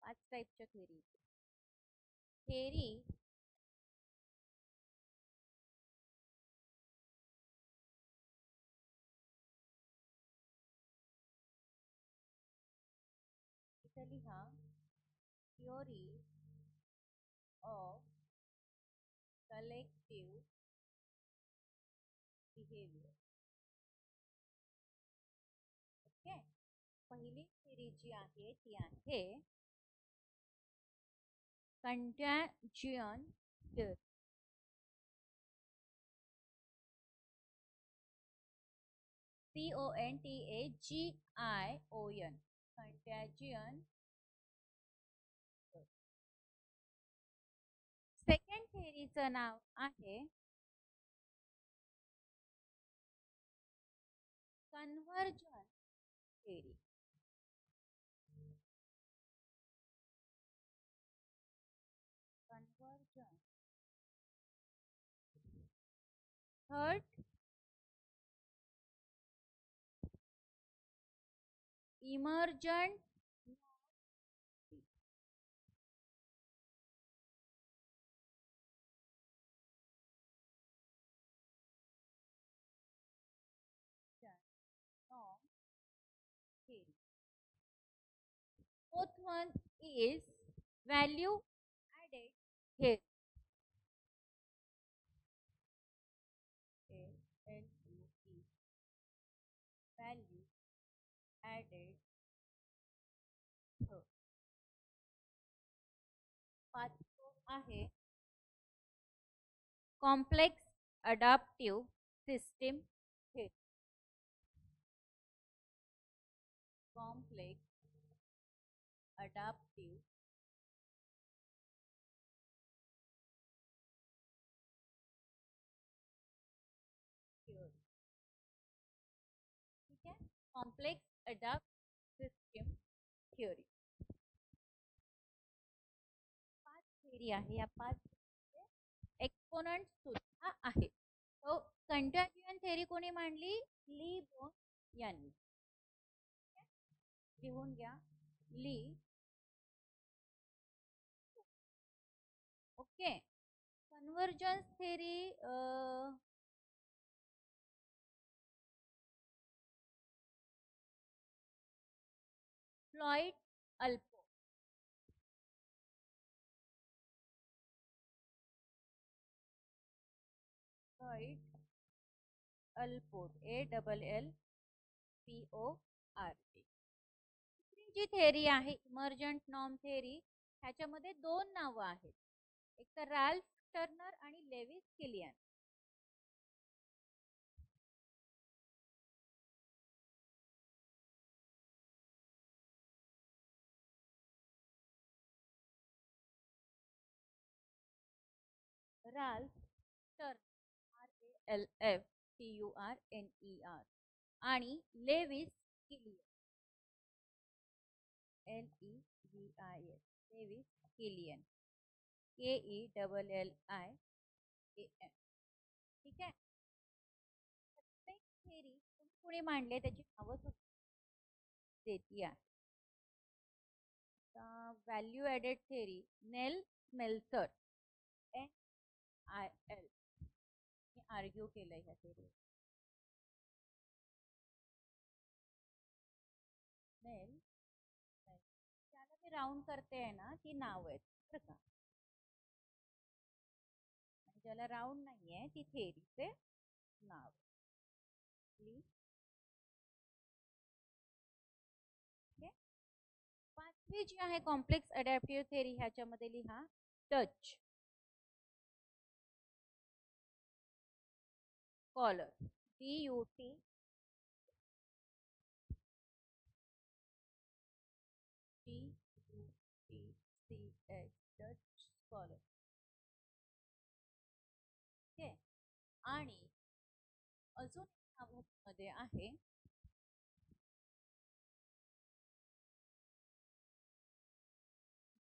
5 टाईपच्या थेरी. थेरी इथं लिहा, theory of collective behaviour. Okay. पहिली थेरी जी आहे ती आहे contagion theory. CONTAGION, contagion. Second थेरीचं नाव आहे convergence theory. Convergence. Third emergent. Fourth one is value added here. VALUE, value added here. आहे complex adaptive system theory. Complex adaptive theory. ठीक आहे, complex adaptive system theory. 5 theory आहे. या 5 exponent सुद्धा आहे. तो कंटिन्युअन थेरी कोणी मांडली? ली बोन यांनी. लिहून घ्या, Le. Okay. Convergence theory Floyd Allport. Floyd Allport, ALLPORT. दुसरी जी थेरी आहे इमर्जंट नॉर्म थेरी, ह्याच्यामध्ये 2 नावं आहेत, एक तर रॅल्फ टर्नर आणि Lewis Killian. Ralph Turner, RALFTURNER, आणि Lewis Killian, LEVIS. Lewis Killian, KELLIAN. ठीक आहे. प्रत्येक थेरी कोणी मांडले त्याची नावं देती आहे. व्हॅल्यू ॲडेड थेरी, नेल स्मेल्टर, NIL. मी आर्ग्यू केलंय ह्या थेरी. नेल, त्याला मी राऊंड करते आहे ना, ती नाव आहेत बरं का. ज्याला राऊंड नाहीये ती थेरीचे नाव. 5वी जी आहे कॉम्प्लेक्स अडॅप्टिव्ह थेरी, ह्याच्यामध्ये लिहा touch scholar, DUT touch scholar. Okay. आणि अजून नावामध्ये आहे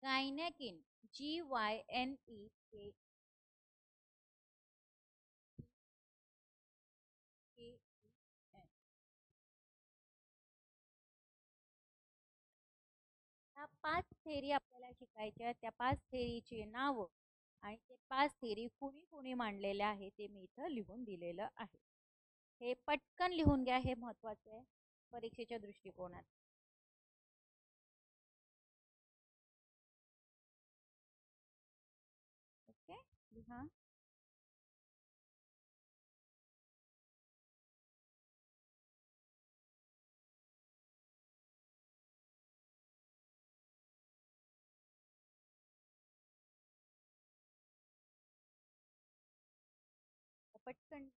गायनेकिन, GYNEK. ह्या 5 थेरी आपल्याला शिकायच्या. त्या 5 थेरीची नावं आणि ते 5 थेरी कुणी कुणी मांडलेल्या आहे ते मी इथं लिहून दिलेलं आहे. हे पटकन लिहून घ्या, हे महत्वाचं आहे परीक्षेच्या दृष्टिकोनात. ओके, लिहा. पटकन.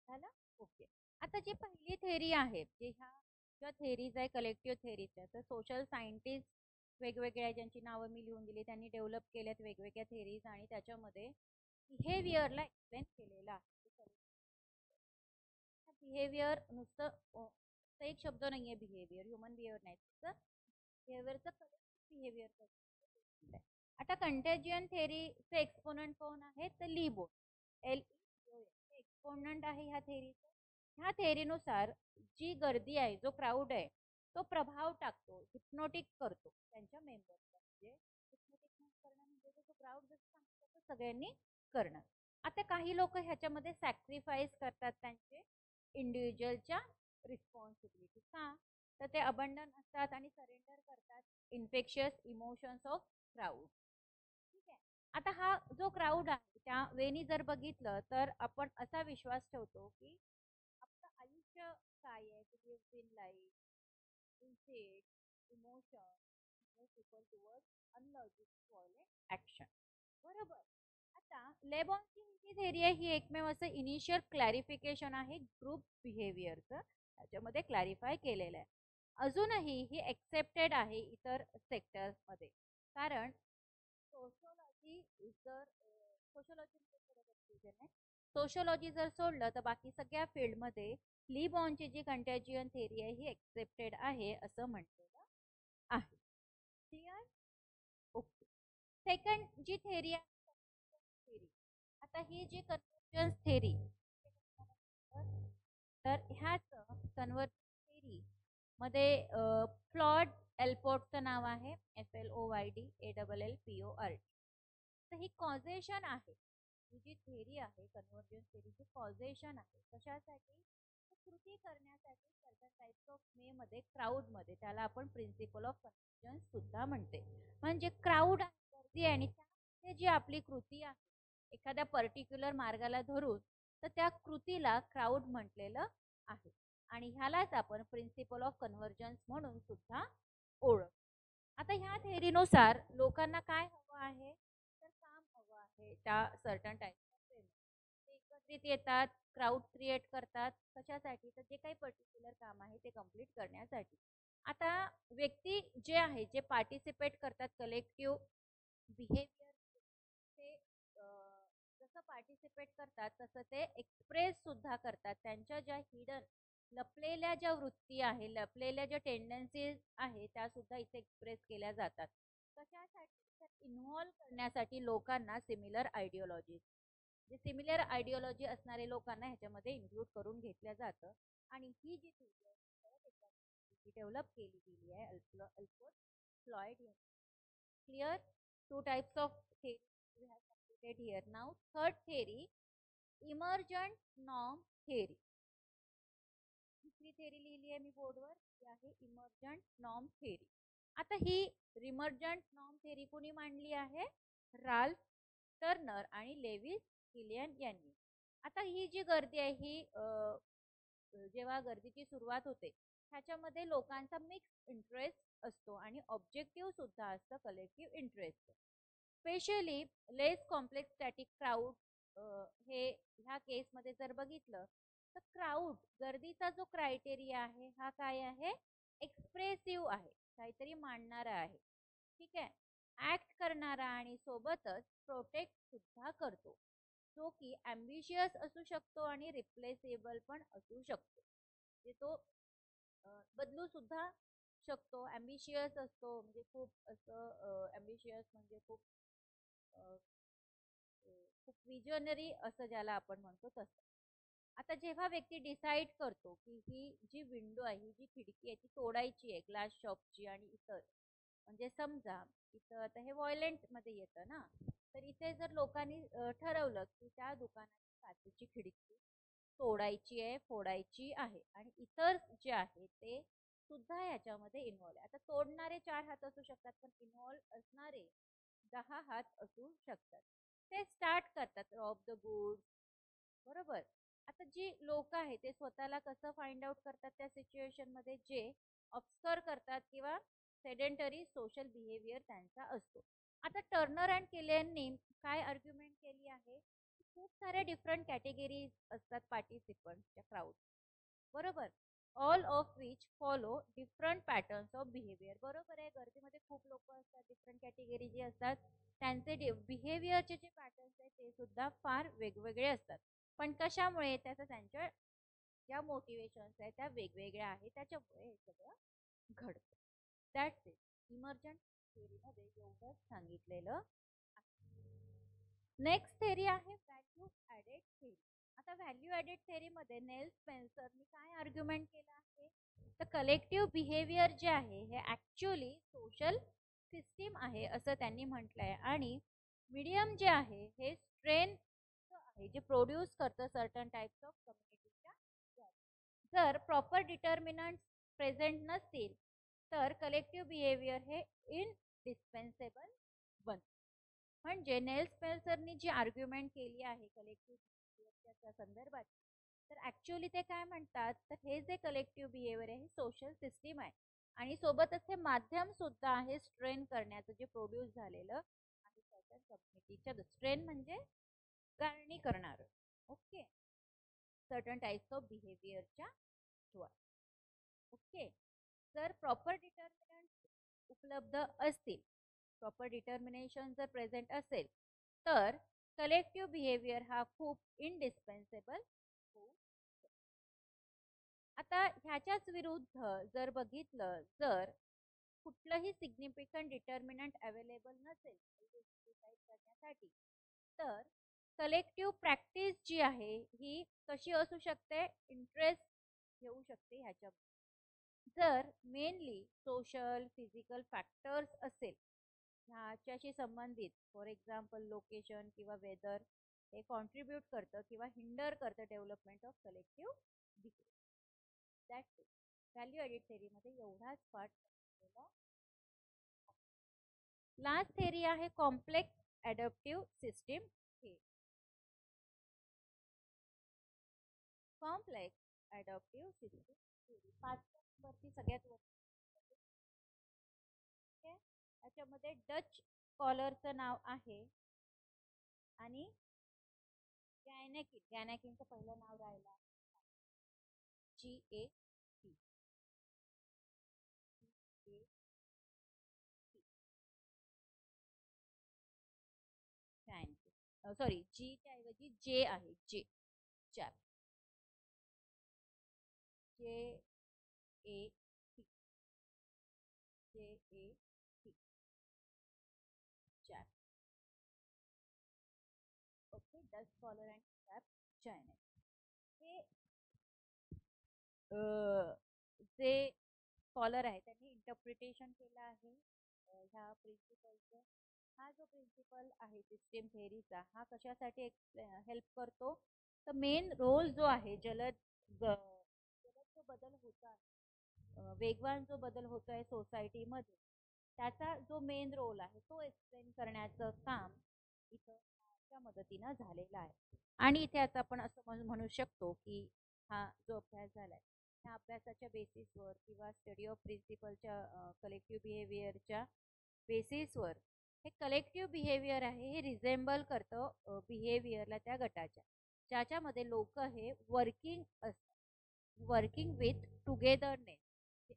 झालं. ओके. आता जी पहिली थेरी आहे, जे ह्या ज्या थेरीज आहे कलेक्टिव्ह थेरीच्या, तर सोशल सायंटिस्ट वेगवेगळ्या ज्यांची नावं मी लिहून दिली त्यांनी डेव्हलप केल्यात वेगवेगळ्या थेरीज, आणि त्याच्यामध्ये बिहेवियरला एक्सप्लेन केलेलं आहे. बिहेवियर नुसतं एक शब्द नाहीये, बिहेवियर ह्युमन बिहेवियर नाही, बिहेवियरचं कलेक्टिव्ह बिहेवियर. आता कंटेजियन थेअरीचे एक्सपोनंट कोण आहे तर ली बोन, हे एक्सपोनंट आहे ह्या थेअरीचं. ह्या थेअरीनुसार जी गर्दी आहे, जो क्राऊड आहे, तो प्रभाव टाकतो, हिप्नोटिक करतो त्यांच्या मेंबर्सला. म्हणजे हिप्नोटिक करणं म्हणजे जो क्राऊड जसं सांगतो तसं सगळ्यांनी करणं. आता काही लोक ह्याच्यामध्ये सॅक्रिफाईस करतात त्यांचे इंडिव्हिज्युअलच्या रिस्पॉन्सिबिलिटी. का तर ते अबंडन असतात आणि सरेंडर करतात इन्फेक्शियस इमोशन्स ऑफ क्राऊड. ठीक आहे. आता हा जो क्राऊड आहे त्या वेनी जर बघितलं तर आपण असा विश्वास ठेवतो की आपलं आयुष्य काय आहे, to live in life emotion people towards unlogic violent action. बरोबर. आता लेबॉनची ही थेअरी आहे ही एकमेव असं इनिशियल क्लॅरिफिकेशन आहे ग्रुप बिहेवियरचं, त्याच्यामध्ये क्लॅरिफाय केलेलं आहे. अजूनही ही एक्सेप्टेड आहे इतर सेक्टर्समध्ये. कारण सोशोलॉजी जर सोशोलॉजी जर सोडलं तर बाकी सगळ्या फील्डमध्ये ली बॉनची जी कंटॅजियन थेअरी आहे ही एक्सेप्टेड आहे असं म्हटलेलं आहे. क्लिअर. ओके. सेकंड जी थेअरी आहे थेअरी. आता ही जी कन्वर्जन्स थेअरी, तर ह्याच कन्वर्जन्स थेअरी मध्ये फ्लॉड एल्पोर्टचं नाव आहे, FLOYD ALLPORT. तर ही कॉझेशन आहे, ही जी थेअरी आहे कन्वर्जन्स थेअरीची कॉझेशन आहे कशासाठी, कृती करण्यासाठी सर्टन टाइप्स ऑफ मे मध्ये क्राऊड मध्ये. त्याला आपण प्रिन्सिपल ऑफ कन्वर्जन्स सुद्धा म्हणते. म्हणजे क्राऊड गर्दी आणि त्यामध्ये जी आपली कृती आहे एखाद्या पर्टिक्युलर मार्गाला धरून, तर त्या कृतीला क्राऊड म्हटलेलं आहे आणि ह्यालाच आपण प्रिन्सिपल ऑफ कन्वर्जन्स म्हणून सुद्धा ओळख. आता ह्या थेअरीनुसार लोकांना काय हवं आहे तर काम हवं आहे त्या सर्टन टाइप ऑफ ते एकत्रित येतात, क्राऊड क्रिएट करतात कशासाठी तर जे काही पर्टिक्युलर काम आहे ते कम्प्लीट करण्यासाठी. आता व्यक्ती जे आहे जे पार्टिसिपेट करतात कलेक्टिव्ह बिहेवियर, ते जसं पार्टिसिपेट करतात तसं ते एक्सप्रेस सुद्धा करतात त्यांच्या ज्या हिडन लपलेल्या ज्या वृत्ती आहे, लपलेल्या ज्या टेंडन्सीज आहे त्या सुद्धा इथे एक्सप्रेस केल्या जातात. कशासाठी इन्व्हॉल्व करण्यासाठी लोकांना सिमिलर आयडिओलॉजी, जे सिमिलर आयडिओलॉजी असणारे लोकांना ह्याच्यामध्ये इन्क्लूड करून घेतलं जातं. आणि ही जी डेव्हलप केली गेली आहे Allport Floyd. Clear. Two types of theory we have completed here. Now third theory, emergent norm theory. दुसरी थेअरी लिहिली आहे मी बोर्डवर, ती आहे इमर्जंट नॉर्म थेअरी. आता ही इमर्जंट नॉर्म थेअरी कोणी मांडली आहे, राल्फ टर्नर आणि लेविस किलियन यांनी. आता ही जी गर्दी आहे ही जेव्हा गर्दीची सुरुवात होते ह्याच्यामध्ये लोकांचा मिक्स इंटरेस्ट असतो आणि ऑब्जेक्टिव्ह सुद्धा असतं कलेक्टिव्ह इंटरेस्ट. स्पेशली लेस कॉम्प्लेक्स स्टॅटिक क्राऊड, हे ह्या केसमध्ये जर बघितलं तर क्राऊड गर्दीचा जो क्रायटेरिया आहे हा काय आहे, एक्सप्रेसिव्ह आहे, काहीतरी मांडणारा आहे. ठीक आहे. ऍक्ट करणारा आणि सोबतच प्रोटेक्ट सुद्धा करतो, जो की ॲम्बिशियस असू शकतो आणि रिप्लेसेबल पण असू शकतो. म्हणजे तो बदलू सुद्धा शकतो. ॲम्बिशियस असतो म्हणजे खूप असं ॲम्बिशियस म्हणजे खूप खूप विजनरी असं ज्याला आपण म्हणतो तसं. आता जेव्हा व्यक्ती डिसाईड करतो की ही जी विंडो आहे, ही जी खिडकी आहे ती तोडायची आहे ग्लास शॉपची आणि इतर, म्हणजे समजा इथं आता हे व्हायलेंट मध्ये येतं ना, तर इथे जर लोकांनी ठरवलं की त्या दुकानाची काचेची खिडकी तोडायची आहे, फोडायची आहे आणि इतर जे आहे ते सुद्धा याच्यामध्ये इन्व्हॉल्व आहे. आता तोडणारे 4 हात असू शकतात पण इन्व्हॉल्व असणारे 10 हात असू शकतात. ते स्टार्ट करतात रॉब द गुड्स. बरोबर. आता जी लोक आहे ते स्वतःला कसं फाइंड आउट करतात त्या सिच्युएशन मध्ये, जे ऑब्सर्व करतात किंवा सेडेंटरी सोशल बिहेवियर त्यांचा असतो. आता टर्नर अँड किलियननी काय आर्ग्युमेंट केली आहे, खूप साऱ्या डिफरंट कॅटेगरीज असतात पार्टिसिपंटच्या क्राऊड. बरोबर. All of which follow different patterns of behaviour. बरोबर आहे, गर्दीमध्ये खूप लोक असतात, डिफरंट कॅटेगरी जे असतात त्यांचे बिहेवियरचे जे पॅटर्न्स आहेत ते सुद्धा फार वेगवेगळे असतात. पण कशामुळे, त्याचं त्यांच्या ज्या मोटिवेशन्स आहेत त्या वेगवेगळ्या आहेत, त्याच्यामुळे हे सगळं घडतं. That's it. इमर्जंट थेअरीमध्ये एवढंच सांगितलेलं. नेक्स्ट थेअरी आहे व्हॅल्यू ॲडेड थेअरी. आता व्हॅल्यू ॲडेड थेअरीमध्ये नेल स्पेन्सरनी काय आर्ग्युमेंट केलं आहे, तर कलेक्टिव्ह बिहेवियर जे आहे हे ॲक्च्युअली सोशल सिस्टीम आहे असं त्यांनी म्हटलंय. आणि मीडियम जे आहे हे स्ट्रेन आहे जे प्रोड्यूस करतं सर्टन टाइप्स ऑफ कम्युनिटीच्या. जर प्रॉपर डिटर्मिनंट्स प्रेझेंट नसतील तर कलेक्टिव्ह बिहेवियर हे इनडिस्पेन्सेबल बनतं. म्हणजे नेल स्पेन्सरनी जी आर्ग्युमेंट केली आहे कलेक्टिव्ह बिहेवियरच्या संदर्भात, तर ॲक्च्युअली ते काय म्हणतात, तर हे जे कलेक्टिव्ह बिहेवियर आहे हे सोशल सिस्टीम आहे आणि सोबतच हे माध्यम सुद्धा आहे स्ट्रेन करण्याचं जे प्रोड्यूस झालेलं आहे सर्टन कम्युनिटीच्या. स्ट्रेन म्हणजे गाळणी करणारं. ओके, सर्टन टाइप्स ऑफ बिहेवियरच्या द्वारे. ओके, जर प्रॉपर डिटर्मिनंट उपलब्ध असतील, प्रॉपर डिटर्मिनेशन जर प्रेझेंट असेल तर कलेक्टिव्ह बिहेवियर हा खूप इनडिस्पेन्सेबल होऊ शकतो. आता ह्याच्याच विरुद्ध जर बघितलं, जर कुठलंही सिग्निफिकंट डिटर्मिनंट अवेलेबल नसेल करण्यासाठी, तर कलेक्टिव्ह प्रॅक्टिस जी आहे ही कशी असू शकते, इंटरेस्ट घेऊ शकते ह्याच्या. जर मेनली सोशल फिजिकल फॅक्टर्स असेल ह्याच्याशी संबंधित, फॉर एक्झाम्पल लोकेशन किंवा वेदर, हे कॉन्ट्रीब्यूट करतं किंवा हिंडर करतं development of collective behaviour. That's it. Value added थेअरीमध्ये एवढाच पार्ट. लास्ट थेअरी आहे complex adaptive system theory. Complex adaptive system theory 5 वरती सगळ्यात वरती. त्याच्यामध्ये डच स्कॉलरचं नाव आहे आणि गॅनेकिनचं पहिलं नाव राहिलं GAP. सॉरी, जी च्या ऐवजी जे आहे, जे चार JAP चार. Okay, Dutch scholar and chap China. हे जे स्कॉलर आहे त्यांनी इंटरप्रिटेशन केलं आहे ह्या प्रिन्सिपलचं. हा जो प्रिन्सिपल आहे सिस्टीम थेअरीचा, हा कशासाठी हेल्प करतो, तर मेन रोल जो आहे जलद जो बदल होत आहे, वेगवान जो बदल होत आहे सोसायटीमध्ये, त्याचा जो मेन रोल आहे तो एक्सप्लेन करण्याचं काम इथं च्या मदतीनं झालेलं आहे. आणि इथे आता आपण असं म्हणू शकतो की हा जो अभ्यास झालाय त्या अभ्यासाच्या बेसिसवर किंवा स्टडी ऑफ प्रिन्सिपलच्या कलेक्टिव्ह बिहेवियरच्या बेसिसवर हे कलेक्टिव्ह बिहेवियर आहे हे रिझेंबल करतं बिहेवियरला त्या गटाच्या, ज्याच्यामध्ये लोक हे वर्किंग असतात, वर्किंग विथ टुगेदरनेस,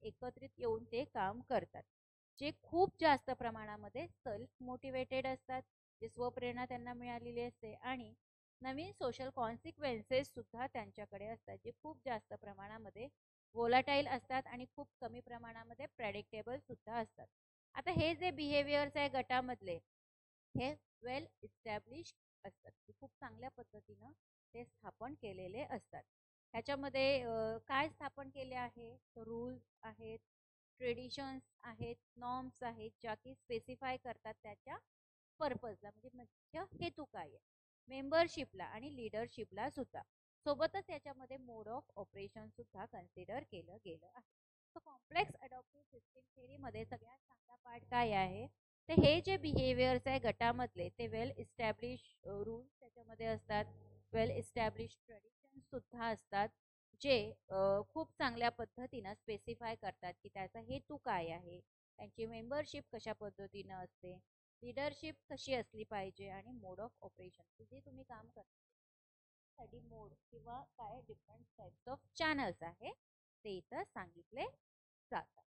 एकत्रित येऊन ते काम करतात, जे खूप जास्त प्रमाणामध्ये सेल्फ मोटिवेटेड असतात, जे स्वप्रेरणा त्यांना मिळालेली असते आणि नवीन सोशल कॉन्सिक्वेन्सेस सुद्धा त्यांच्याकडे असतात, जे खूप जास्त प्रमाणामध्ये वोलाटाईल असतात आणि खूप कमी प्रमाणामध्ये प्रेडिक्टेबल सुद्धा असतात. आता हे जे बिहेवियर्स आहे गटामधले हे वेल इस्टॅब्लिश असतात, खूप चांगल्या पद्धतीनं ते स्थापन केलेले असतात. ह्याच्यामध्ये काय स्थापन केले आहे, रूल्स आहेत, ट्रेडिशन्स आहेत, नॉर्म्स आहेत, ज्या की स्पेसिफाय करतात त्याच्या पर्पजला, म्हणजे मुख्य हेतू काय आहे, मेंबरशिपला आणि लिडरशिपला सुद्धा. सोबतच याच्यामध्ये मोड ऑफ ऑपरेशन सुद्धा कन्सिडर केलं गेलं आहे. सो कॉम्प्लेक्स अडॉप्टिव्ह सिस्टीम थेअरीमध्ये सगळ्यात चांगला पार्ट काय आहे, तर हे जे बिहेवियर्स आहे गटामधले ते वेल इस्टॅब्लिश रूल्स त्याच्यामध्ये असतात, वेल इस्टॅब्लिश ट्रेडिशन्स सुद्धा असतात, जे खूप चांगल्या पद्धतीनं स्पेसिफाय करतात की त्याचा हेतू काय आहे, त्यांची मेंबरशिप कशा पद्धतीनं असते, लिडरशिप कशी असली पाहिजे आणि मोड ऑफ ऑपरेशन जे तुम्ही काम करता साठी मोड किंवा काय डिफरंट टाइप्स ऑफ चॅनल्स आहे ते इथं सांगितले जातात.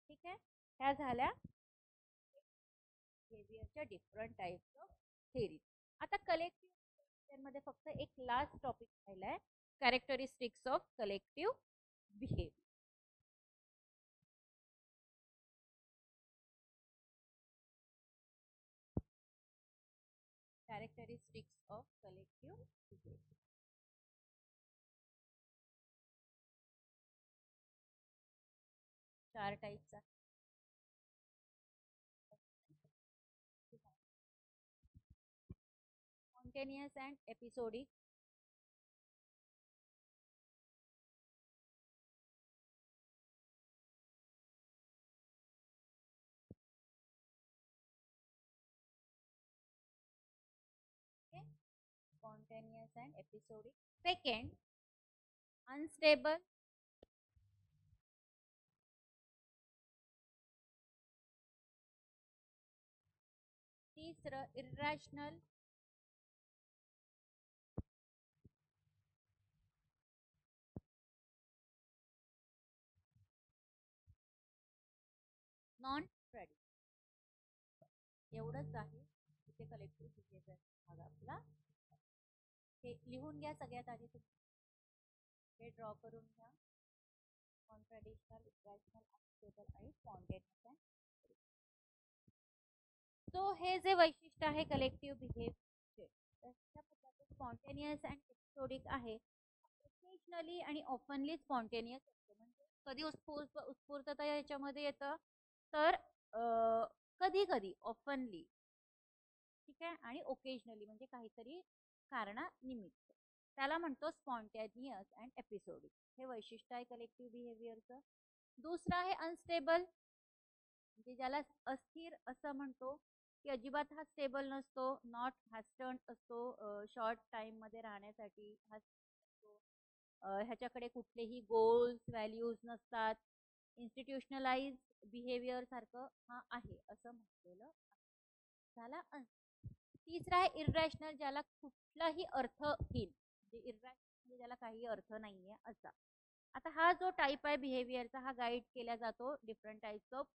ठीक आहे, ह्या झाल्या बिहेवियरच्या डिफरंट टाइप्स ऑफ थेअरी. आता कलेक्टिव्ह मध्ये फक्त एक लास्ट टॉपिक राहिलाय, characteristics of collective behaviour. Characteristics of collective behaviour. चार टाइप्स आहेत. Spontaneous and episodic. Spontaneous and episodic. Second, unstable. तीसरं, irrational. Non traditional. एवढंच आहे इथे कलेक्टिव्ह बिहेवियर भाग आपला. हे लिहून घ्या सगळ्यात आधी तुम्ही. हे ड्रॉ करून घ्या. नॉन ट्रेडिशनल, इरॅशनल, अनस्टेबल आणि स्पॉन्टेनियस. सो हे जे वैशिष्ट्य आहे कलेक्टिव्ह बिहेवियरचे, त्याच्यामध्ये स्पॉन्टेनियस अँड एपिसोडिक आहे. ओकेजनली आणि ऑफनली स्पॉन्टेनियस असतं. म्हणजे कधी उत्स्फूर्तता याच्यामध्ये येतं, तर कधी कधी ऑफनली, ठीक आहे, आणि ओकेजनली म्हणजे काहीतरी कारणानिमित्त. त्याला म्हणतो स्पॉन्टेनियस अँड एपिसोडिक. हे वैशिष्ट्य आहे कलेक्टिव्ह बिहेवियरचं. दुसरं आहे अनस्टेबल, म्हणजे ज्याला अस्थिर असं म्हणतो, की अजिबात हा स्टेबल नसतो, नॉट हॅस्टर्न असतो, शॉर्ट टाइम मध्ये राहण्यासाठी असतो. ह्याच्याकडे कुठलेही गोल्स व्हॅल्यूज नसतात. इन्स्टिट्यूशनलाइज बिहेवियर सारखं हा आहे असं म्हटलेलं झाला. तिसरा आहे इररॅशनल, ज्याला कुठलाही अर्थहीन, म्हणजे इररॅशनल म्हणजे ज्याला काही अर्थ नाहीये असा. आता हा जो टाईप आहे बिहेवियरचा, हा गाईड केला जातो डिफरंट टाइप्स ऑफ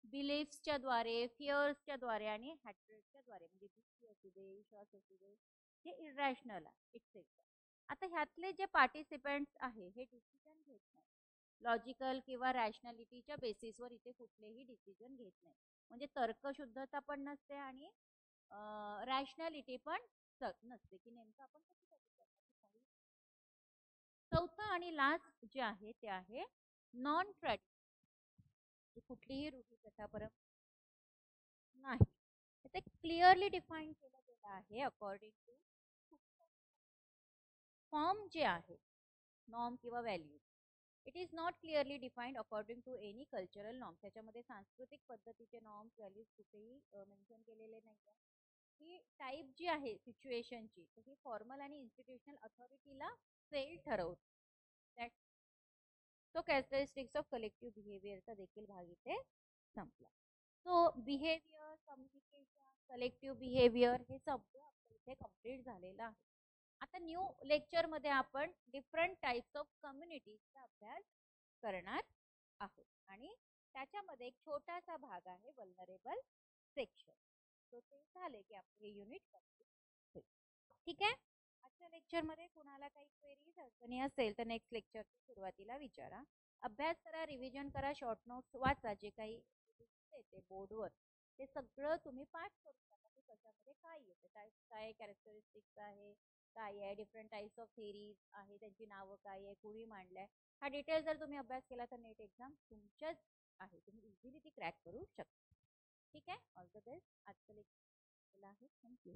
बिलीफ्सच्या द्वारे, फिअर्सच्या द्वारे आणि हॅट्रेडच्या द्वारे. म्हणजे भीती असू दे, विश्वास असू दे, हे इररॅशनल आहे एक्सेट्रा. आता ह्यातले जे पार्टिसिपेंट्स आहे हे डिसिजन घेत नाही, लॉजिकल किंवा रॅशनॅलिटीच्या बेसिसवर इथे कुठलेही डिसिजन घेत नाही. म्हणजे तर्कशुद्धता पण नसते आणि रॅशनॅलिटी पण नसते, की नेमकं आपण कशासाठी करणार. चौथं आणि लास्ट जे आहे ते आहे नॉन ट्रेडिशनल. कुठलीही रूढी प्रथा परंपरा नाही. ते क्लिअरली डिफाईन केलं गेलं आहे अकॉर्डिंग टू फॉर्म जे आहे, नॉर्म किंवा value. It is not clearly defined according to any cultural norm. त्याच्यामध्ये सांस्कृतिक पद्धतीचे नॉर्म्स व्हॅल्यूज कुठेही मेन्शन केलेले नाही आहे. ही टाईप जी आहे सिच्युएशनची, ही फॉर्मल आणि इन्स्टिट्यूशनल अथॉरिटीला फेल ठरवते. तो कॅरेक्टरिस्टिक्स ऑफ कलेक्टिव्ह बिहेवियरचा देखील भाग इथे संपला. So behaviour, communication, collective behaviour हे सगळं आपल्या इथे कम्प्लीट झालेलं आहे. आता न्यू लेक्चर मध्ये आपण डिफरंट टाइप्स ऑफ कम्युनिटीजचा अभ्यास करणार आहोत आणि त्याच्यामध्ये एक छोटासा भाग आहे वल्नरेबल सेक्शन. तो ते झाले की आपले युनिट कंप्लीट होईल. ठीक आहे. आजच्या लेक्चर मध्ये कुणाला काही क्वेरीज अडचणी असेल तर नेक्स्ट लेक्चरच्या सुरुवातीला विचारा. अभ्यास करा, रिव्हिजन करा, शॉर्ट नोट्स वाचा. जे काही येते बोर्डवर ते सगळं तुम्ही पाठ करू शकता की कशामध्ये काय येते, काय कॅरेक्टरिस्टिक्स आहे, काय आहे, डिफरंट टाइप्स ऑफ थेरीज आहे, त्यांची नावं काय आहे, कुणी मांडलंय. हा डिटेल जर तुम्ही अभ्यास केला तर नेट एक्झाम तुमच्याच आहे, तुम्ही इझिली ती क्रॅक करू शकता. ठीक आहे. All the best. आजचं लेक्चर आहे. थँक्यू.